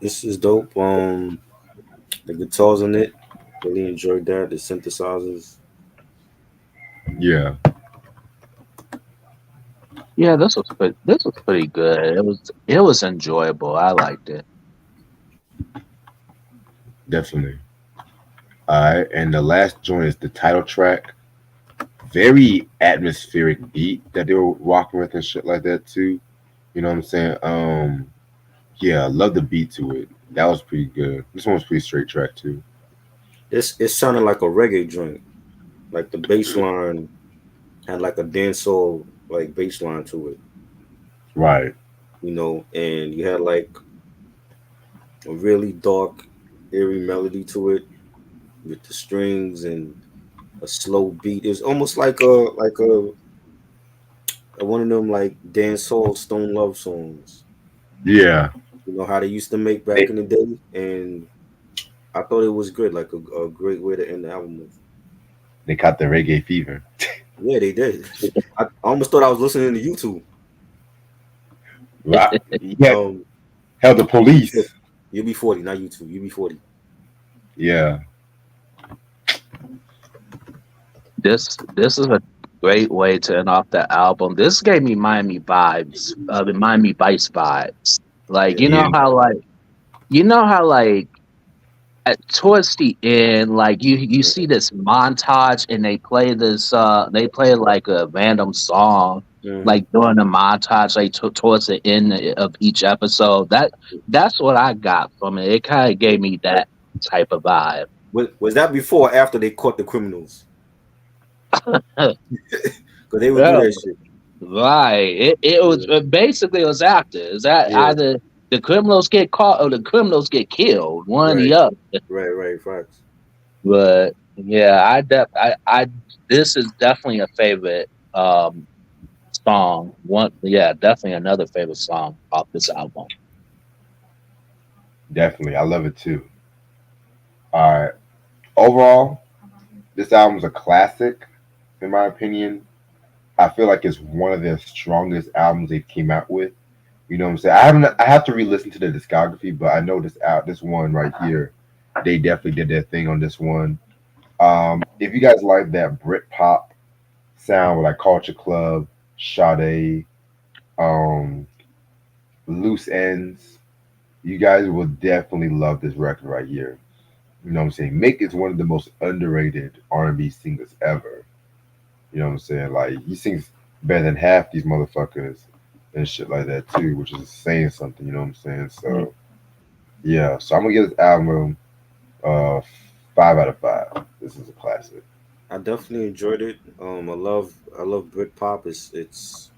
this is dope. The guitars in it, really enjoyed that. The synthesizers. Yeah, Yeah, this was pretty good. It was enjoyable. I liked it. definitely. All right, and the last joint is the title track. Very atmospheric beat that they were walking with and shit like that too. You know what I'm saying? Yeah, I love the beat to it. That was pretty good. This one was pretty straight track too. This it sounded like a reggae joint. Like the bass line had like a dancehall like bass line to it, Right. and you had like a really dark, eerie melody to it with the strings and a slow beat. It was almost like a one of them like dancehall stone love songs. Yeah. You know how they used to make back in the day, and I thought it was good, like a great way to end the album with. They caught the reggae fever. Yeah, they did. I almost thought I was listening to YouTube. Right. Yeah. Um, Hell, the UB40, police. UB40, not YouTube, UB40. Yeah. This is a great way to end off the album. This gave me Miami vibes, the Miami Vice vibes. Like Yeah, Yeah. you know how like towards the end, like you see this montage and they play like a random song hmm like during the montage like towards the end of each episode. That's what I got from it. It kind of gave me that type of vibe. was that before or after they caught the criminals? Because they would do Yeah, that shit. right. It was Yeah, basically it was after. Is that yeah, either the criminals get caught or the criminals get killed? One or the right, other. right, facts. But yeah, I this is definitely a favorite song. One, yeah, definitely another favorite song off this album. Definitely. I love it too. All right. Overall, this album's a classic, in my opinion. I feel like it's one of their strongest albums they came out with. You know what I'm saying? I have to re-listen to the discography, but I know this one right here, they definitely did their thing on this one. If you guys like that Brit pop sound with like Culture Club, Sade, um, Loose Ends, you guys will definitely love this record right here. You know what I'm saying? Mick is one of the most underrated R&B singers ever. You know what I'm saying? Like he sings better than half these motherfuckers and shit like that too, which is saying something. You know what I'm saying? Mm. So yeah, so I'm gonna give this album uh 5 out of 5. This is a classic. I definitely enjoyed it. I love Britpop. It's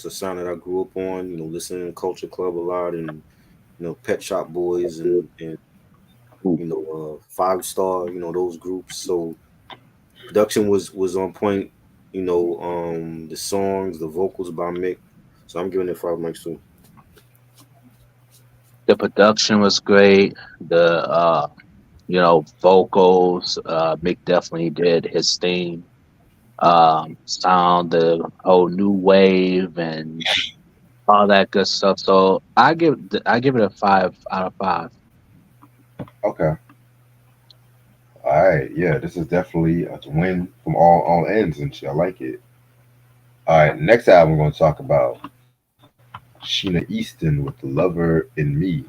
a sound that I grew up on. Listening to Culture Club a lot, and Pet Shop Boys, and Five Star. Those groups. So production was on point. The songs, the vocals by Mick. So I'm giving it 5 mics too. The production was great. The vocals, Mick definitely did his thing. Sound, the whole new wave and all that good stuff. So I give it a 5 out of 5. Okay. All right. Yeah, this is definitely a win from all ends and shit. I like it. All right. Next album we're gonna talk about Sheena Easton with "Lover in Me."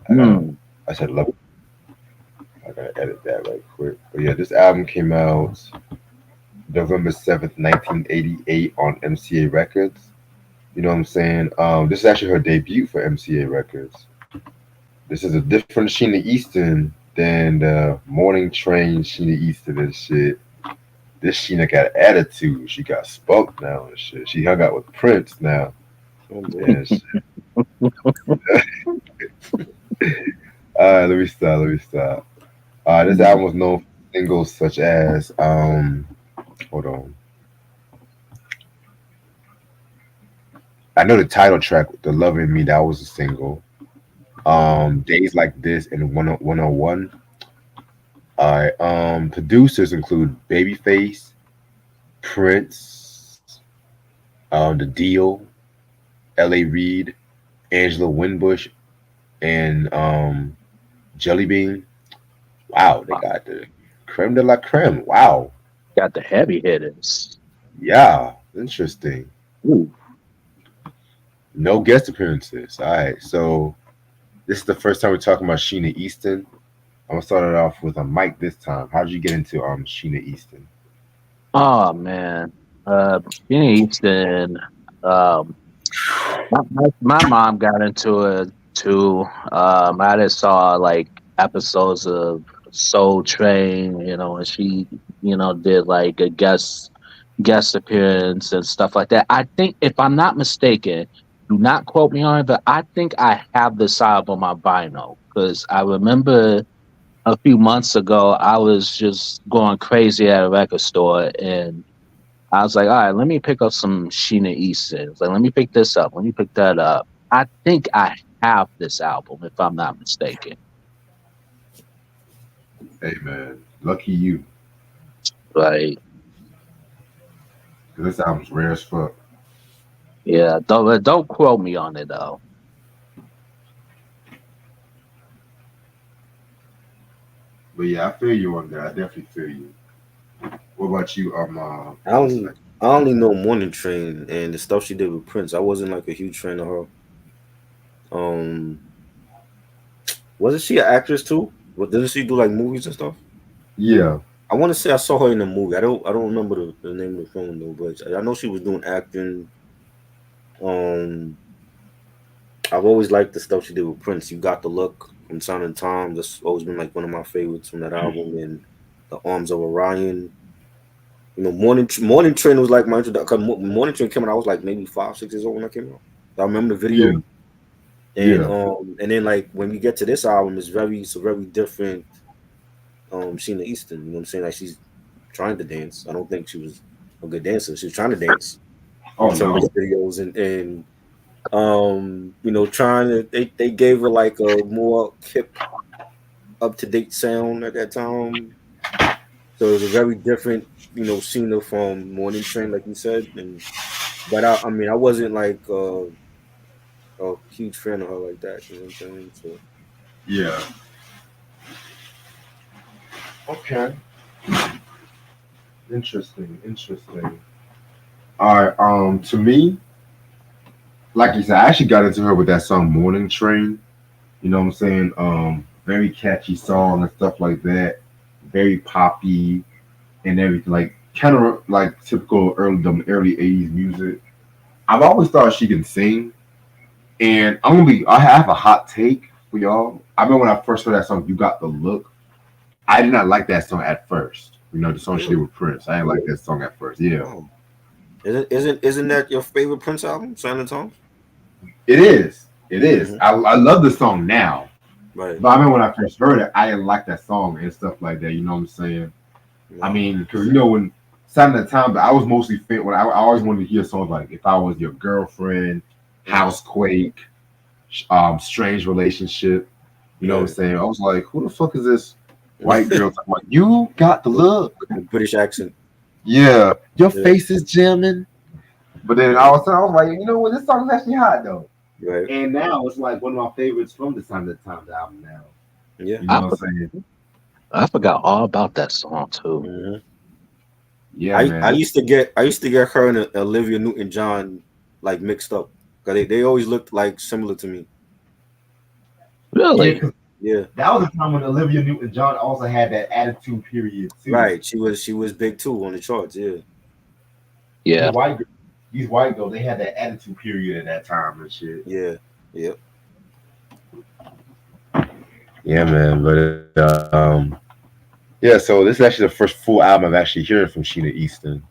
I gotta. Hmm. I said love. I gotta edit that right quick. But yeah, this album came out November 7th, 1988 on MCA Records. You know what I'm saying? This is actually her debut for MCA Records. This is a different Sheena Easton than the Morning Train Sheena Easton and shit. This Sheena got attitude. She got spunk now and shit. She hung out with Prince now Oh boy. and shit. Alright, let me stop. Let me stop. This album was known for singles such as hold on. I know the title track, "The Loving Me," that was a single. Days Like This and 101. All right. Producers include Babyface, Prince, The Deal, L.A. Reid, Angela Winbush, and Jelly Bean. Wow, they got the creme de la creme. Wow. Got the heavy hitters. Yeah, interesting. Ooh, No guest appearances. All right, so this is the first time we're talking about Sheena Easton. I'm gonna start it off with a Mike this time. How did you get into Sheena Easton? oh man. Sheena Easton. Um, my mom got into it too. I just saw like episodes of Soul Train, and she, did like a guest appearance and stuff like that. I think, if I'm not mistaken, do not quote me on it, but I think I have this album on vinyl because I remember a few months ago I was just going crazy at a record store and I was like, all right, let me pick up some Sheena Easton. Like, let me pick this up. Let me pick that up. I think I have this album, if I'm not mistaken. Hey man, lucky you. Like, 'Cause this album's rare as fuck. yeah, don't quote me on it though. But yeah, I feel you on that. I definitely feel you. What about you, I only I only know Morning Train and the stuff she did with Prince. I wasn't like a huge fan of her. Um, wasn't she an actress too? What didn't she do like movies and stuff? Yeah, I want to say I saw her in a movie. I don't remember the name of the film though, but I know she was doing acting. Um, I've always liked the stuff she did with Prince. You Got the Look from Sound and Time. That's always been like one of my favorites from that album. And The Arms of Orion. Morning Train was like my introduction. Morning Train came out. I was like maybe 5, 6 years old when I came out. I remember the yeah, video, yeah, and then like when we get to this album, it's a very different Sheena Easton. You know what I'm saying? Like she's trying to dance. I don't think she was a good dancer. She was trying to dance Oh in some of no. these videos, and trying to they gave her like a more hip up to date sound at that time. So it was a very different, Sheena from Morning Train, like you said, and but I mean, I wasn't like a huge fan of her like that. You know what I'm saying? So Yeah. Okay. Interesting. Interesting. All right. To me, like you said, I actually got into her with that song "Morning Train." You know what I'm saying? Very catchy song and stuff like that. Very poppy and everything. Like kind of like typical early '80s music. I've always thought she can sing, and I have a hot take for y'all. I remember when I first heard that song, "You Got the Look." I did not like that song at first. You know, the song she did really, with Prince. I didn't like that song at first. Yeah, wow, isn't that your favorite Prince album, Sound and Time? it is. It is. Hmm. I love the song now, Right. but I remember when I first heard it, I didn't like that song and stuff like that. You know what I'm saying? I Wow. mean, because when Saturday Night Time, but I was mostly fit when I always wanted to hear songs like "If I Was Your Girlfriend," Hmm. "Housequake," "Strange Relationship." You know what I'm Right. saying? I was like, who the fuck is this white girl talking about? You got the look. The British accent. Yeah, your Yeah. face is jamming. But then Yeah. I was like, you know what? This song is actually hot though. Right. And now it's like one of my favorites from the Time of the Time album now. Yeah. You know I, what for- I'm saying? I forgot all about that song too. Hmm. Yeah, I man. used to get her and Olivia Newton John like mixed up because they always looked like similar to me. Yeah, Really? because Yeah. that was a time when Olivia Newton-John also had that attitude period too. Right. She was big too on the charts. Yeah. These Yeah. white girls, these white girls, they had that attitude period at that time and shit. Yeah. Yep. Yeah, man. But yeah. So this is actually the first full album I've actually heard from Sheena Easton.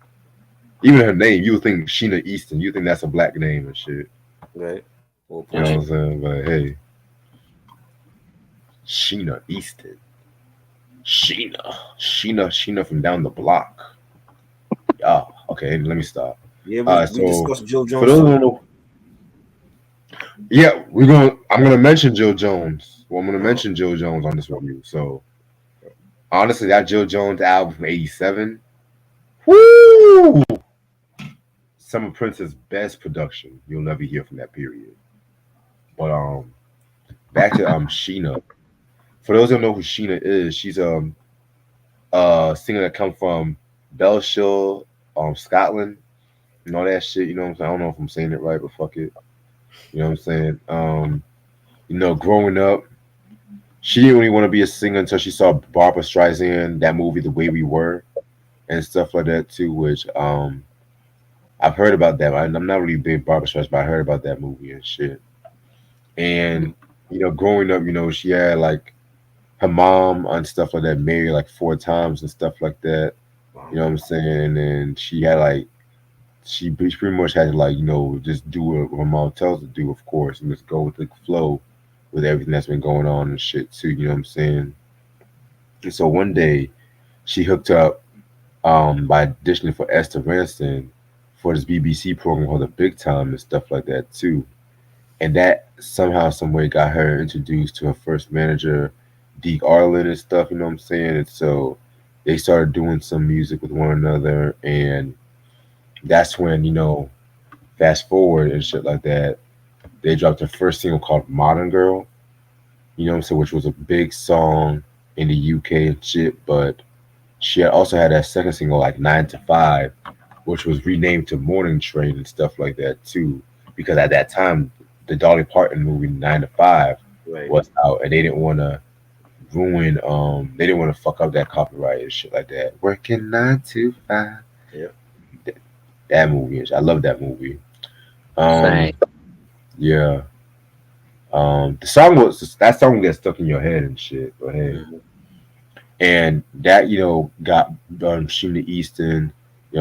Even her name, you would think Sheena Easton. You think that's a black name and shit. Right. Well, You know point. what I'm saying? But hey, Sheena Easton. Sheena from down the block. Yeah. Okay, let me stop. Yeah. All We right, we so discussed Jill for Jones those who too. don't know, Yeah, I'm gonna mention Jill Jones. Well, I'm gonna Oh, mention Jill Jones on this review. So honestly, that Jill Jones album from '87, woo, some of Prince's best production you'll never hear from that period. But back to Sheena. For those who don't know who Sheena is, she's a singer that comes from Belshire, Scotland, and all that shit. You know what I'm saying? I don't know if I'm saying it right, but fuck it. You know what I'm saying? Growing up, she didn't really want to be a singer until she saw Barbara Streisand, that movie, The Way We Were, and stuff like that too. Which I've heard about that. I'm not really a big Barbara Streisand, but I heard about that movie and shit. And growing up, she had like her mom and stuff like that married like 4 times and stuff like that. You wow. know what I'm saying? And then she had like she pretty much had to like just do what her mom tells her to do, of course, and just go with the flow with everything that's been going on and shit too. You know what I'm saying? And so one day she hooked up by auditioning for Esther Ranson for this BBC program called The Big Time and stuff like that too. And that somehow, some way got her introduced to her first manager, Deke Arlen and stuff, you know what I'm saying? And so they started doing some music with one another, and that's when, fast forward and shit like that, they dropped their first single called Modern Girl, you know what I'm saying, which was a big song in the UK and shit, but she also had that second single, like 9 to 5, which was renamed to Morning Train and stuff like that too. Because at that time, the Dolly Parton movie 9 to 5 Right. was out, and they didn't want to they didn't want to fuck up that copyright and shit like that. Working 9 to 5, Yeah. that movie. I love that movie. Same. Um, yeah. That song gets stuck in your head and shit. But hey, Hmm. and that got Sheena Easton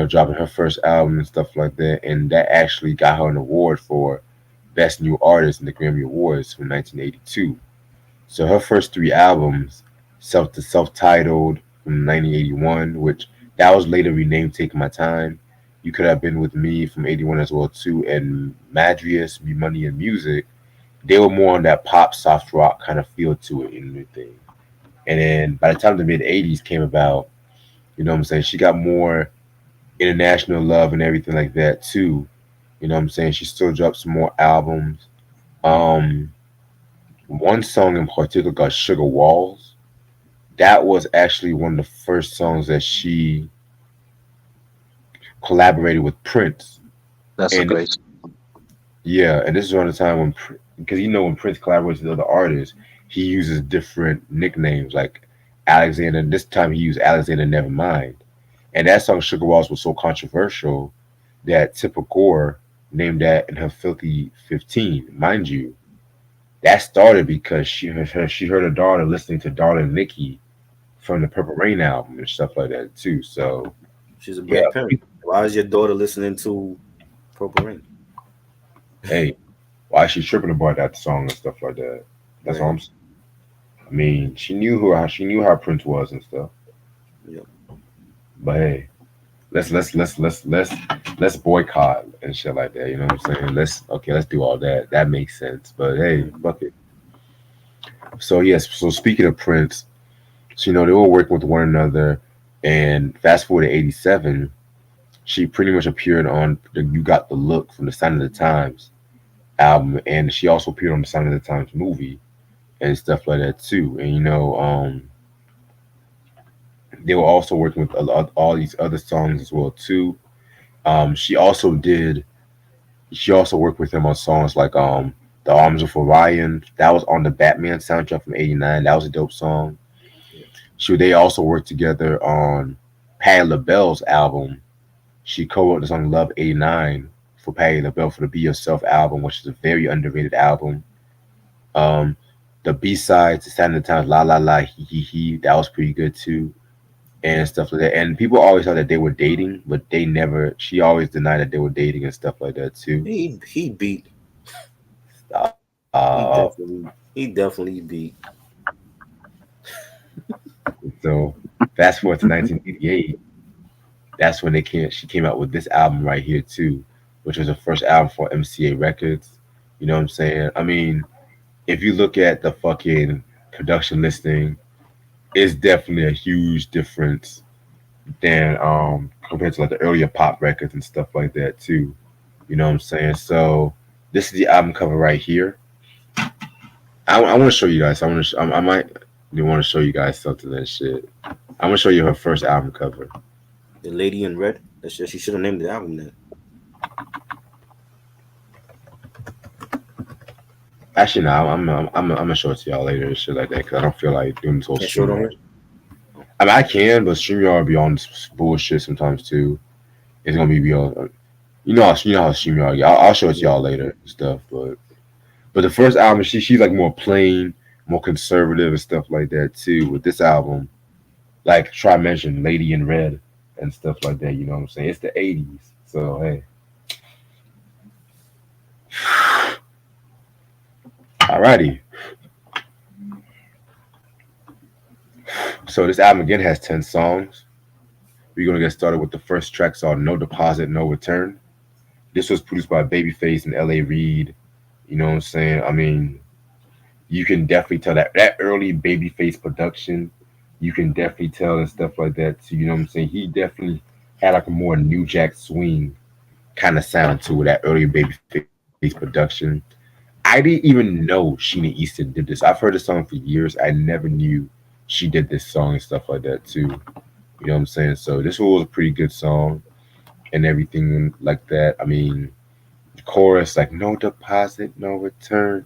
dropping her first album and stuff like that, and that actually got her an award for best new artist in the Grammy Awards from 1982. So her first 3 albums, self-titled from 1981, which that was later renamed "Taking My Time," "You Could Have Been With Me" from '81 as well too, and "Madrius," "Me Money and Music." They were more on that pop soft rock kind of feel to it and everything. And then by the time the mid '80s came about, you know what I'm saying, she got more international love and everything like that too. You know what I'm saying? She still dropped some more albums. Um, One song in particular got Sugar Walls. That was actually one of the first songs that she collaborated with Prince. That's a And great. yeah, and this is around the time when, because when Prince collaborates with other artists, he uses different nicknames like Alexander. This time he used Alexander Nevermind. And that song Sugar Walls was so controversial that Tipper Gore named that in her Filthy 15. Mind you, that started because she heard her daughter listening to Darling Nikki from the Purple Rain album and stuff like that too. So She's a yeah, bad parent. Why is your daughter listening to Purple Rain? hey, why is she tripping about that song and stuff like that? That's all Right. I'm saying. I mean, she knew how Prince was and stuff. Yep. But hey, let's boycott and shit like that. You know what I'm saying? Let's do all that. That makes sense. But hey, Hmm. fuck it. So yes, so speaking of Prince, so they were working with one another, and fast forward to '87, she pretty much appeared on the "You Got the Look" from the Sign of the Times album, and she also appeared on the Sign of the Times movie and stuff like that too. And they were also working with all these other songs as well too. She also did. She also worked with him on songs like "The Arms of Orion." That was on the Batman soundtrack from '89. That was a dope song. Yeah. They also worked together on Patti LaBelle's album. She co-wrote the song "Love '89" for Patti LaBelle for the "Be Yourself" album, which is a very underrated album. Um, the B sides, the Saturday Times, "La La La," "He He He," that was pretty good too, and Yeah. stuff like that. And people always thought that they were dating, but they never. She always denied that they were dating and stuff like that too. He beat. Uh, He definitely beat. so fast forward to 1988. That's when she came out with this album right here too, which was the first album for MCA Records. You know what I'm saying? I mean, if you look at the fucking production listing, it's definitely a huge difference than compared to like the earlier pop records and stuff like that too. You know what I'm saying? So this is the album cover right here. I want to show you guys. I might want to show you guys something and shit. I'm gonna show you her first album cover. The Lady in Red. That's just, she should have named the album that. Actually, no, I'm gonna show it to y'all later and shit like that because I don't feel like doing this whole Can't show it on StreamYard. here. I mean, I can, but StreamYard be on this bullshit sometimes too. It's gonna be on. You know how StreamYard. I'll show it to Yeah. y'all later and stuff. But the first album, she's like more plain, more conservative and stuff like that too. With this album, like try mention Lady in Red and stuff like that. You know what I'm saying? It's the '80s, so hey. Alrighty. So this album again has 10 songs. We're gonna get started with the first track called "No Deposit, No Return." This was produced by Babyface and L.A. Reid. You know what I'm saying? I mean, you can definitely tell that early Babyface production. You can definitely tell and stuff like that too. You know what I'm saying? He definitely had like a more New Jack Swing kind of sound to it. That early Babyface production. I didn't even know Sheena Easton did this. I've heard the song for years. I never knew she did this song and stuff like that too. You know what I'm saying? So this was a pretty good song and everything like that. I mean, the chorus, like no deposit, no return.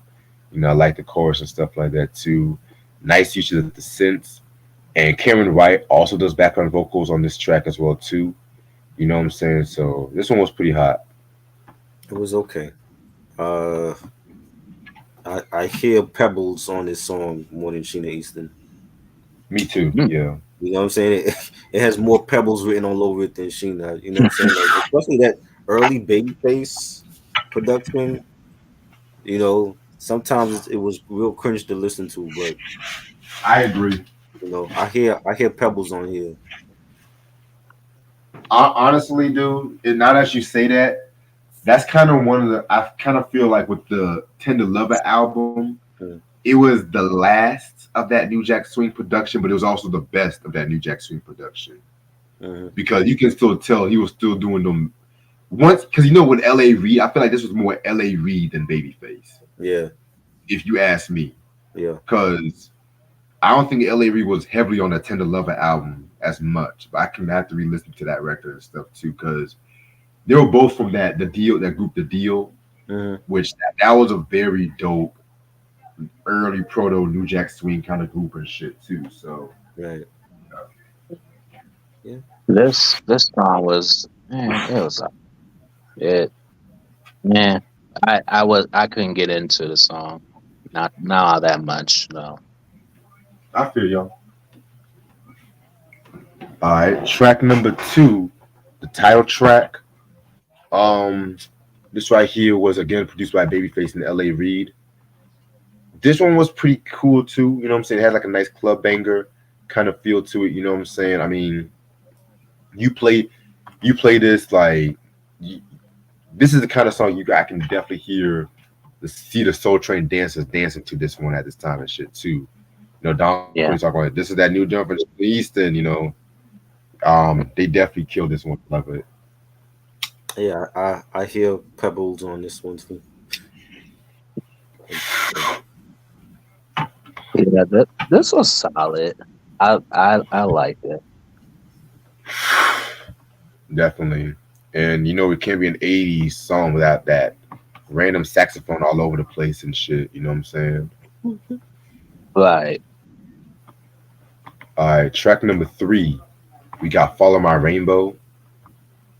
I like the chorus and stuff like that too. Nice usage of the synths. And Cameron Wright also does background vocals on this track as well too. You know what I'm saying? So this one was pretty hot. It was okay. Uh, I hear Pebbles on this song more than Sheena Easton. Me too. Hmm. Yeah. You know what I'm saying? It has more Pebbles written all over it than Sheena. You know what I'm saying? Like, especially that early Babyface production. You know, sometimes it was real cringe to listen to, but I agree. I hear Pebbles on here. Honestly, dude, now that you say that, that's kind of one of the. I kind of feel like with the Tender Lover album, Mm, it was the last of that New Jack Swing production, but it was also the best of that New Jack Swing production mhm. because you can still tell he was still doing them once. Because with L.A. Reid, I feel like this was more L.A. Reid than Babyface, Yeah, if you ask me. yeah, Because I don't think L.A. Reid was heavily on the Tender Lover album as much, but I can have to re-listen to that record and stuff too because they were both from that group, The Deal, mhm. which that was a very dope early proto New Jack Swing kind of group and shit too. So Right. Yeah. This song was, man, it was it man. I couldn't get into the song. Not all that much, no. I feel y'all. All right, track number two, the title track. Um, this right here was again produced by Babyface and L.A. Reid. This one was pretty cool too. You know what I'm saying? It had like a nice club banger kind of feel to it. You know what I'm saying? I mean, you play you play this like you, this is the kind of song I can definitely see the Soul Train dancers dancing to this one at this time and shit too. Don Quinn Yeah. talking about this is that new jump in the East, and they definitely killed this one. Love it. Yeah, I hear Pebbles on this one too. Yeah, this was solid. I liked it. Definitely. And it can't be an '80s song without that random saxophone all over the place and shit. You know what I'm saying? Right. All right, track number three, we got "Follow My Rainbow."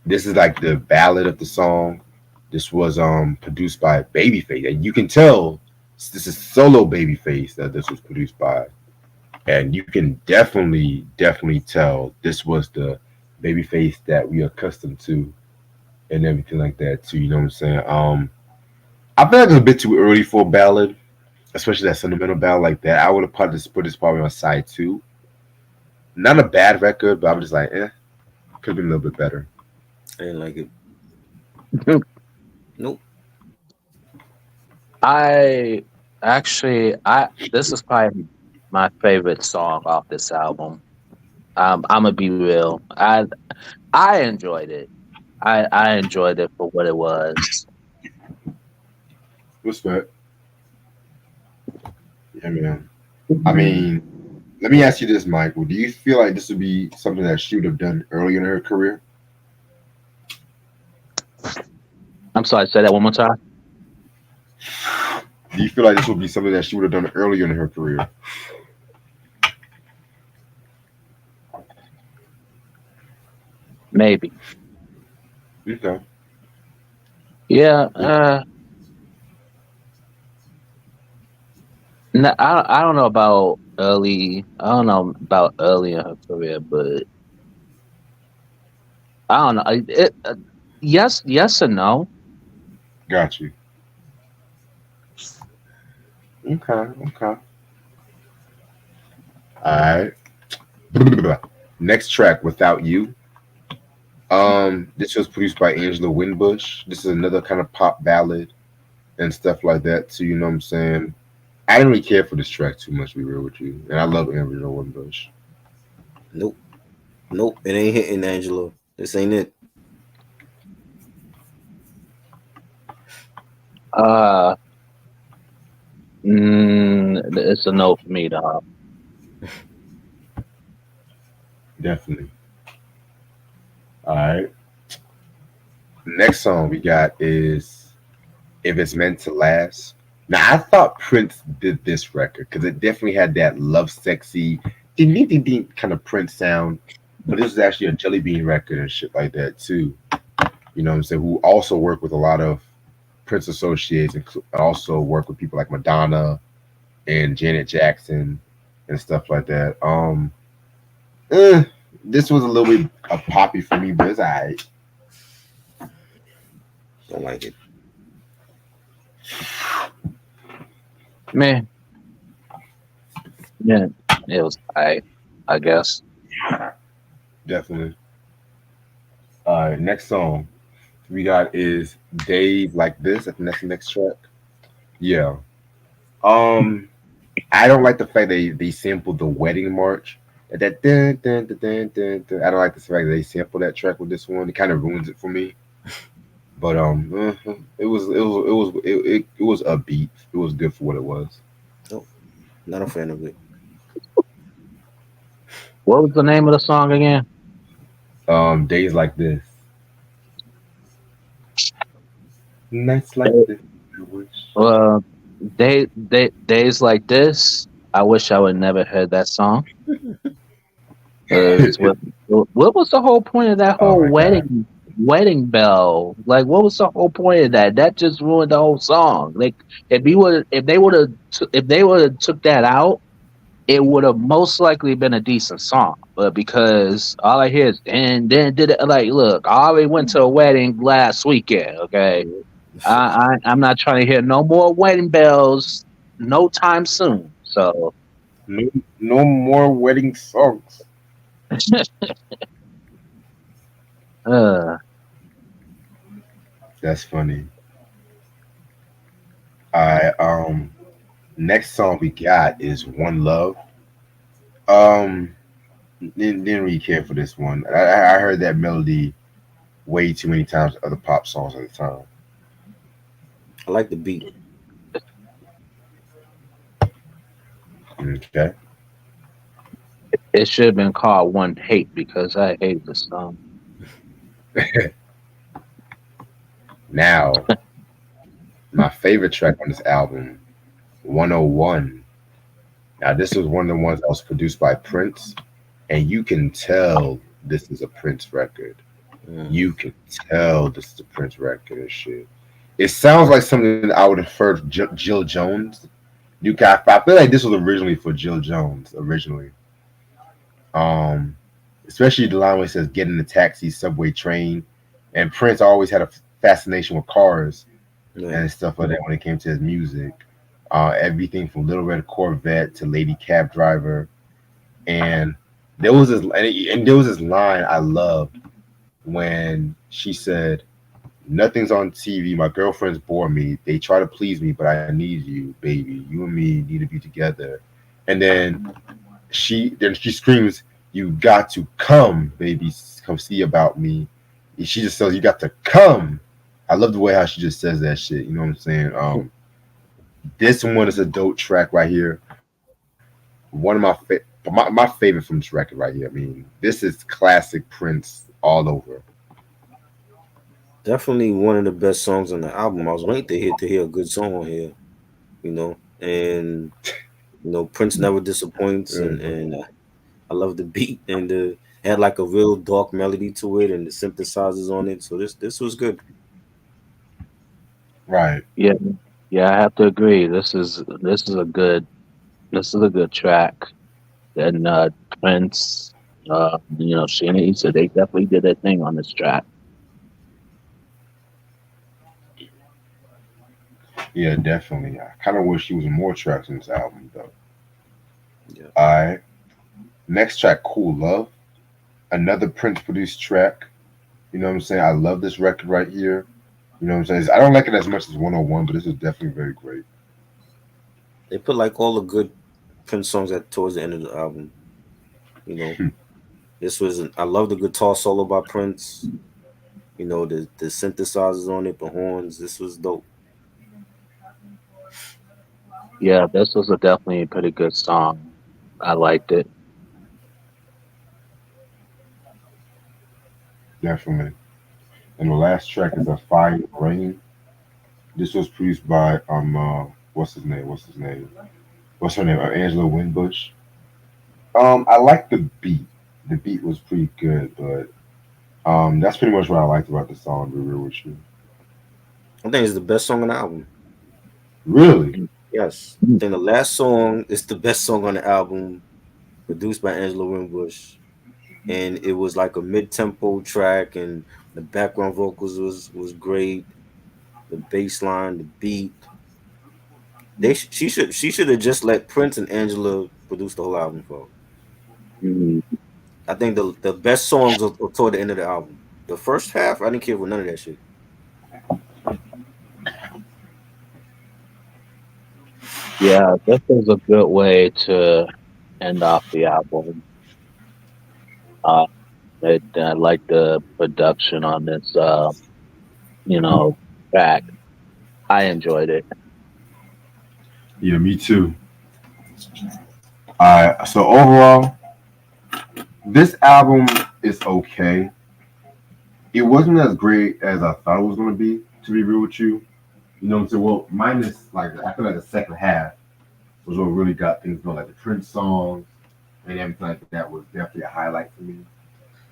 This is like the ballad of the song. This was produced by Babyface, and you can tell this is solo Babyface that this was produced by, and you can definitely tell this was the Babyface that we are accustomed to and everything like that too. You know what I'm saying? I feel like it's a bit too early for a ballad, especially that sentimental ballad like that. I would have probably just put this probably on side two. Not a bad record, but I'm just like, could have been a little bit better. I didn't like it. Nope. I I this is probably my favorite song off this album. I'm gonna be real. I enjoyed it. I enjoyed it for what it was. Respect. Yeah, man. I mean, let me ask you this, Michael. Do you feel like this would be something that she would have done earlier in her career? I'm sorry. Say that one more time. Do you feel like this would be something that she would have done earlier in her career? Maybe. Okay. Yeah. No, I don't know about early. I don't know about early in her career, but I don't know. Yes, yes and no. Got you. Okay. Okay. All right. Next track, Without You. This was produced by Angela Winbush. This is another kind of pop ballad and stuff like that too. You know what I'm saying? I didn't really care for this track too much, to be real with you. And I love Angela Winbush. Nope, nope, it ain't hitting, Angela. This ain't it. Uh, it's a no for me, dog. Definitely. All right. Next song we got is If It's Meant to Last. Now I thought Prince did this record because it definitely had that love sexy ding ding ding ding kind of Prince sound. But this was actually a Jelly Bean record and shit like that too. You know what I'm saying? Who also work with a lot of Prince associates and also work with people like Madonna and Janet Jackson and stuff like that. Eh, this was a little bit a poppy for me, but it's alright. Don't like it. Man, yeah, it was I guess. Definitely. All right, next song we got is Days Like This. I think that's the next track. Yeah. Um, I don't like the fact they sampled the wedding march. That dun, dun, dun, dun, dun, dun. I don't like the fact that they sampled that track with this one. It kind of ruins it for me. But it was upbeat. It was good for what it was. Nope, not a fan of it. What was the name of the song again? Days like this, nights like this. I wish. Uh, days like this. I wish I would never heard that song. What was the whole point of that Oh whole my god. wedding bell? Like, what was the whole point of that? That just ruined the whole song. Like, if they would have took that out, it would have most likely been a decent song. But because all I hear is and then did it like, look, I already went to a wedding last weekend. Okay, I'm not trying to hear no more wedding bells no time soon. So, No, no more wedding songs. uh, That's funny. All right. Next song we got is One Love. Um, didn't really care for this one. I heard that melody way too many times in other pop songs at the time. I like the beat. Okay. it should have been called One Hate because I hate the song. Now, my favorite track on this album, 101. Now, this was one of the ones that was produced by Prince, and you can tell this is a Prince record. Mm. You can tell this is a Prince record and shit. It sounds like something I would have heard Jill Jones. I feel like this was originally for Jill Jones originally. Um, Especially the line where it says "Get in the taxi, subway, train," and Prince always had a fascination with cars Yeah. and stuff like that when it came to his music. Everything from Little Red Corvette to Lady Cab Driver, and there was this line I loved when she said, Nothing's on TV. My girlfriends bore me. They try to please me, but I need you, baby. You and me need to be together. And then she screams, "You got to come, baby. Come see about me." And she just says, "You got to come." I love the way how she just says that shit. You know what I'm saying? This one is a dope track right here. One of my favorite from this record right here. I mean, this is classic Prince all over. Definitely one of the best songs on the album. I was waiting to hear a good song on here, and Prince never disappoints, Yeah, and I love the beat and the had like a real dark melody to it and the synthesizers on it. So this was good. right. Yeah, yeah, I have to agree. This is a good track. And Prince, Sheena Easton, they definitely did their thing on this track. Yeah, definitely. I kind of wish he was more tracks on this album though. Yeah, All right. Next track, Cool Love. Another Prince produced track. You know what I'm saying? I love this record right here. You know what I'm saying? I don't like it as much as 101, but this is definitely very great. they put like all the good Prince songs at towards the end of the album. You know, I love the guitar solo by Prince. The synthesizers on it, the horns. This was dope. Yeah, this was a definitely a pretty good song. I liked it. Definitely. And the last track is A Fire Rain. This was produced by what's his name? What's his name? What's her name? Angela Winbush. I like the beat. The beat was pretty good, but that's pretty much what I liked about the song. To be real with you, I think it's the best song on the album. really, Yes, I think the last song is the best song on the album, produced by Angela Winbush, and it was like a mid-tempo track, and the background vocals was great. The bass line, the beat. She should have just let Prince and Angela produce the whole album for her. Mhm. I think the best songs are toward the end of the album. The first half, I didn't care for none of that shit. Yeah, this is a good way to end off the album. Uh, I like the production on this, you know, track. I enjoyed it. yeah, me too. So overall, this album is okay. It wasn't as great as I thought it was gonna be. To be real with you, you know what I'm saying? Well, minus like I feel like the second half was what really got things going. Like the Prince songs and everything like that was definitely a highlight for me.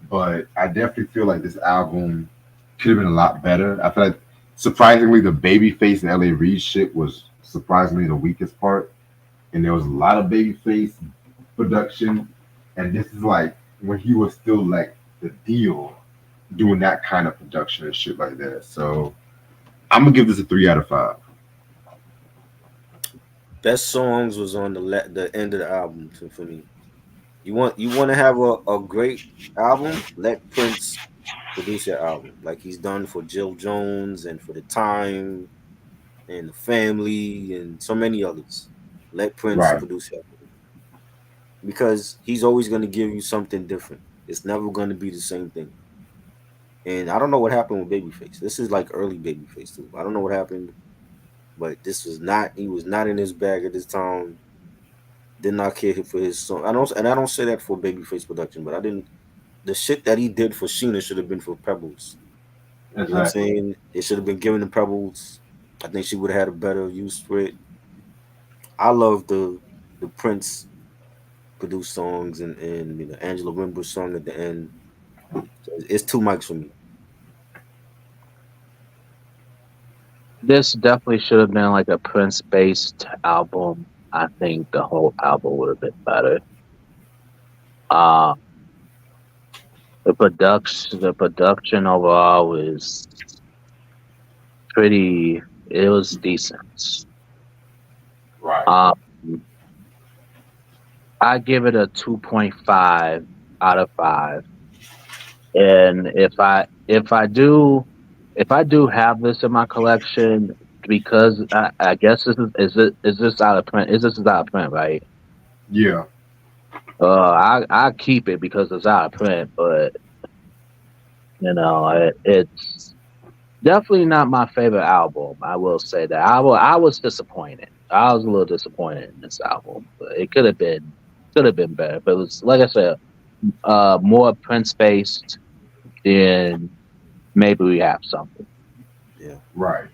But I definitely feel like this album could have been a lot better. I feel like surprisingly the Babyface and LA Reid shit was surprisingly the weakest part. And there was a lot of Babyface production. And this is like when he was still like the deal doing that kind of production and shit like that. So I'm gonna give this a 3 out of 5. Best songs was on the end of the album for me. You want to have a great album? Let Prince produce your album, like he's done for Jill Jones and for the Time and the Family and so many others. Let Prince Right. produce your album because he's always going to give you something different. It's never going to be the same thing. And I don't know what happened with Babyface. This is like early Babyface too. I don't know what happened, but this was not. He was not in his bag at this time. Did not care for his song. I don't say that for Babyface production, but I didn't. The shit that he did for Sheena should have been for Pebbles. You know what I'm Exactly. saying? It should have been given to Pebbles. I think she would have had a better use for it. I love the Prince produced songs and Angela Winbush song at the end. So it's two mics for me. This definitely should have been like a Prince based album. I think the whole album would have been better. Uh, the production overall was pretty. It was decent. Right. Um, I give it a 2.5 out of 5. And if I do if I do have this in my collection, because I guess is this out of print? Is out of print, right? Yeah, I keep it because it's out of print, but it's definitely not my favorite album. I will say that I was disappointed. I was a little disappointed in this album, but it could have been better. But it was like I said, more Prince based, then maybe we have something. Yeah. right.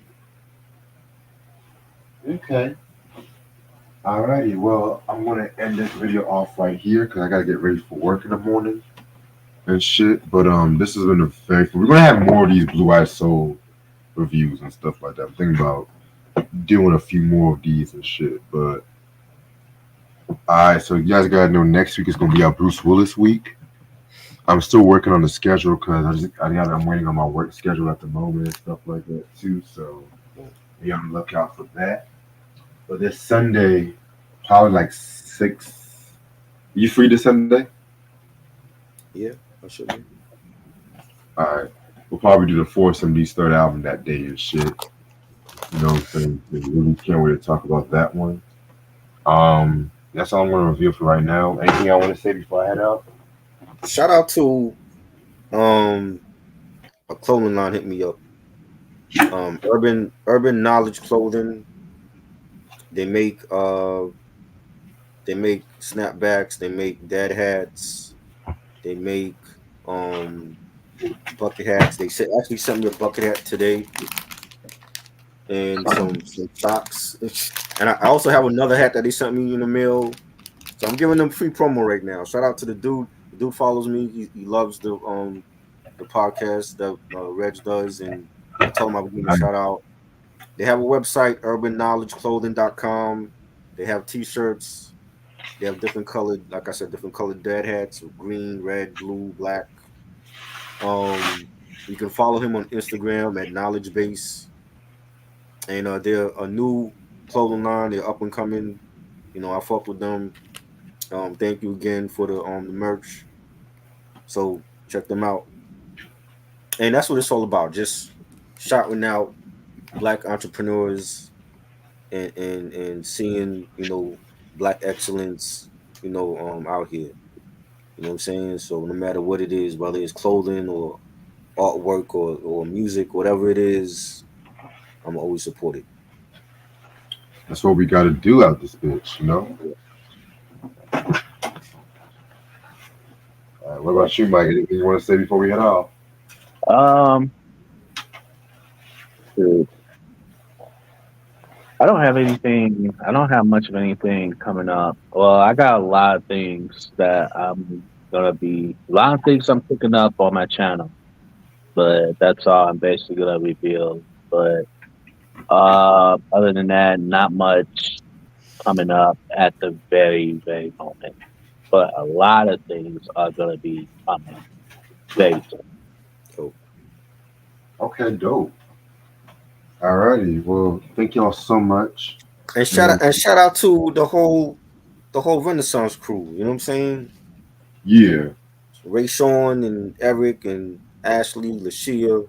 Okay. Alrighty. Well, I'm gonna end this video off right here because I gotta get ready for work in the morning and shit. But this has been a very fun. We're gonna have more of these Blue Eyed Soul reviews and stuff like that. I'm thinking about doing a few more of these and shit. But alright, so you guys gotta know next week is gonna be our Bruce Willis week. I'm still working on the schedule because I'm waiting on my work schedule at the moment and stuff like that too. So be on the lookout for that. But this Sunday, probably like 6. You free this Sunday? Yeah, I should be. All right. We'll probably do the Foursome D's third album that day and shit. You know what I'm saying? We really can't wait to talk about that one. That's all I'm going to reveal for right now. Anything I want to say before I head out? Shout out to a clothing line hit me up. Urban Knowledge Clothing. They make snapbacks, they make dad hats, they make bucket hats. They actually sent me a bucket hat today and some socks. And I also have another hat that they sent me in the mail. So I'm giving them free promo right now. Shout out to the dude. The dude follows me. He loves the podcast that Reg does, and I told him I would give him a shout out. They have a website, urbanknowledgeclothing.com. They have t-shirts. They have different colored, like I said, different colored dad hats, green, red, blue, black. You can follow him on Instagram at Knowledge Base. And they're a new clothing line. They're up and coming. I fuck with them. Thank you again for the merch. So check them out. And that's what it's all about. Just shouting out black entrepreneurs and seeing, black excellence, out here. You know what I'm saying? So no matter what it is, whether it's clothing or artwork or music, whatever it is, I'm always supported. That's what we got to do out this bitch, you know? What about you, Mike? Anything you want to say before we head off? Um, Dude, I don't have anything. I don't have much of anything coming up. Well, I got a lot of things that a lot of things I'm picking up on my channel, but that's all I'm basically gonna reveal. But other than that, not much coming up at the very, very moment. But a lot of things are gonna be coming very soon. So Okay, dope. Alrighty. Well, thank y'all so much. and shout out to the whole Renaissance crew. You know what I'm saying? Yeah. Ray Sean and Eric and Ashley, Lashia,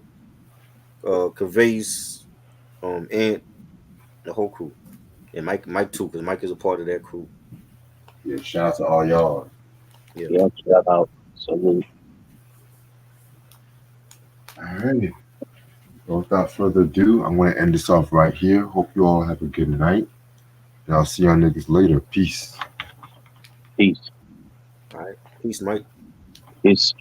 Cavase, Ant, the whole crew. And Mike too, because Mike is a part of that crew. Yeah. Shout out to all y'all. Yeah. Yeah, shout out. Salute. Alrighty. Well, without further ado, I'm going to end this off right here. Hope you all have a good night. And I'll see y'all niggas later. Peace. Peace. All right. Peace, Mike. Peace.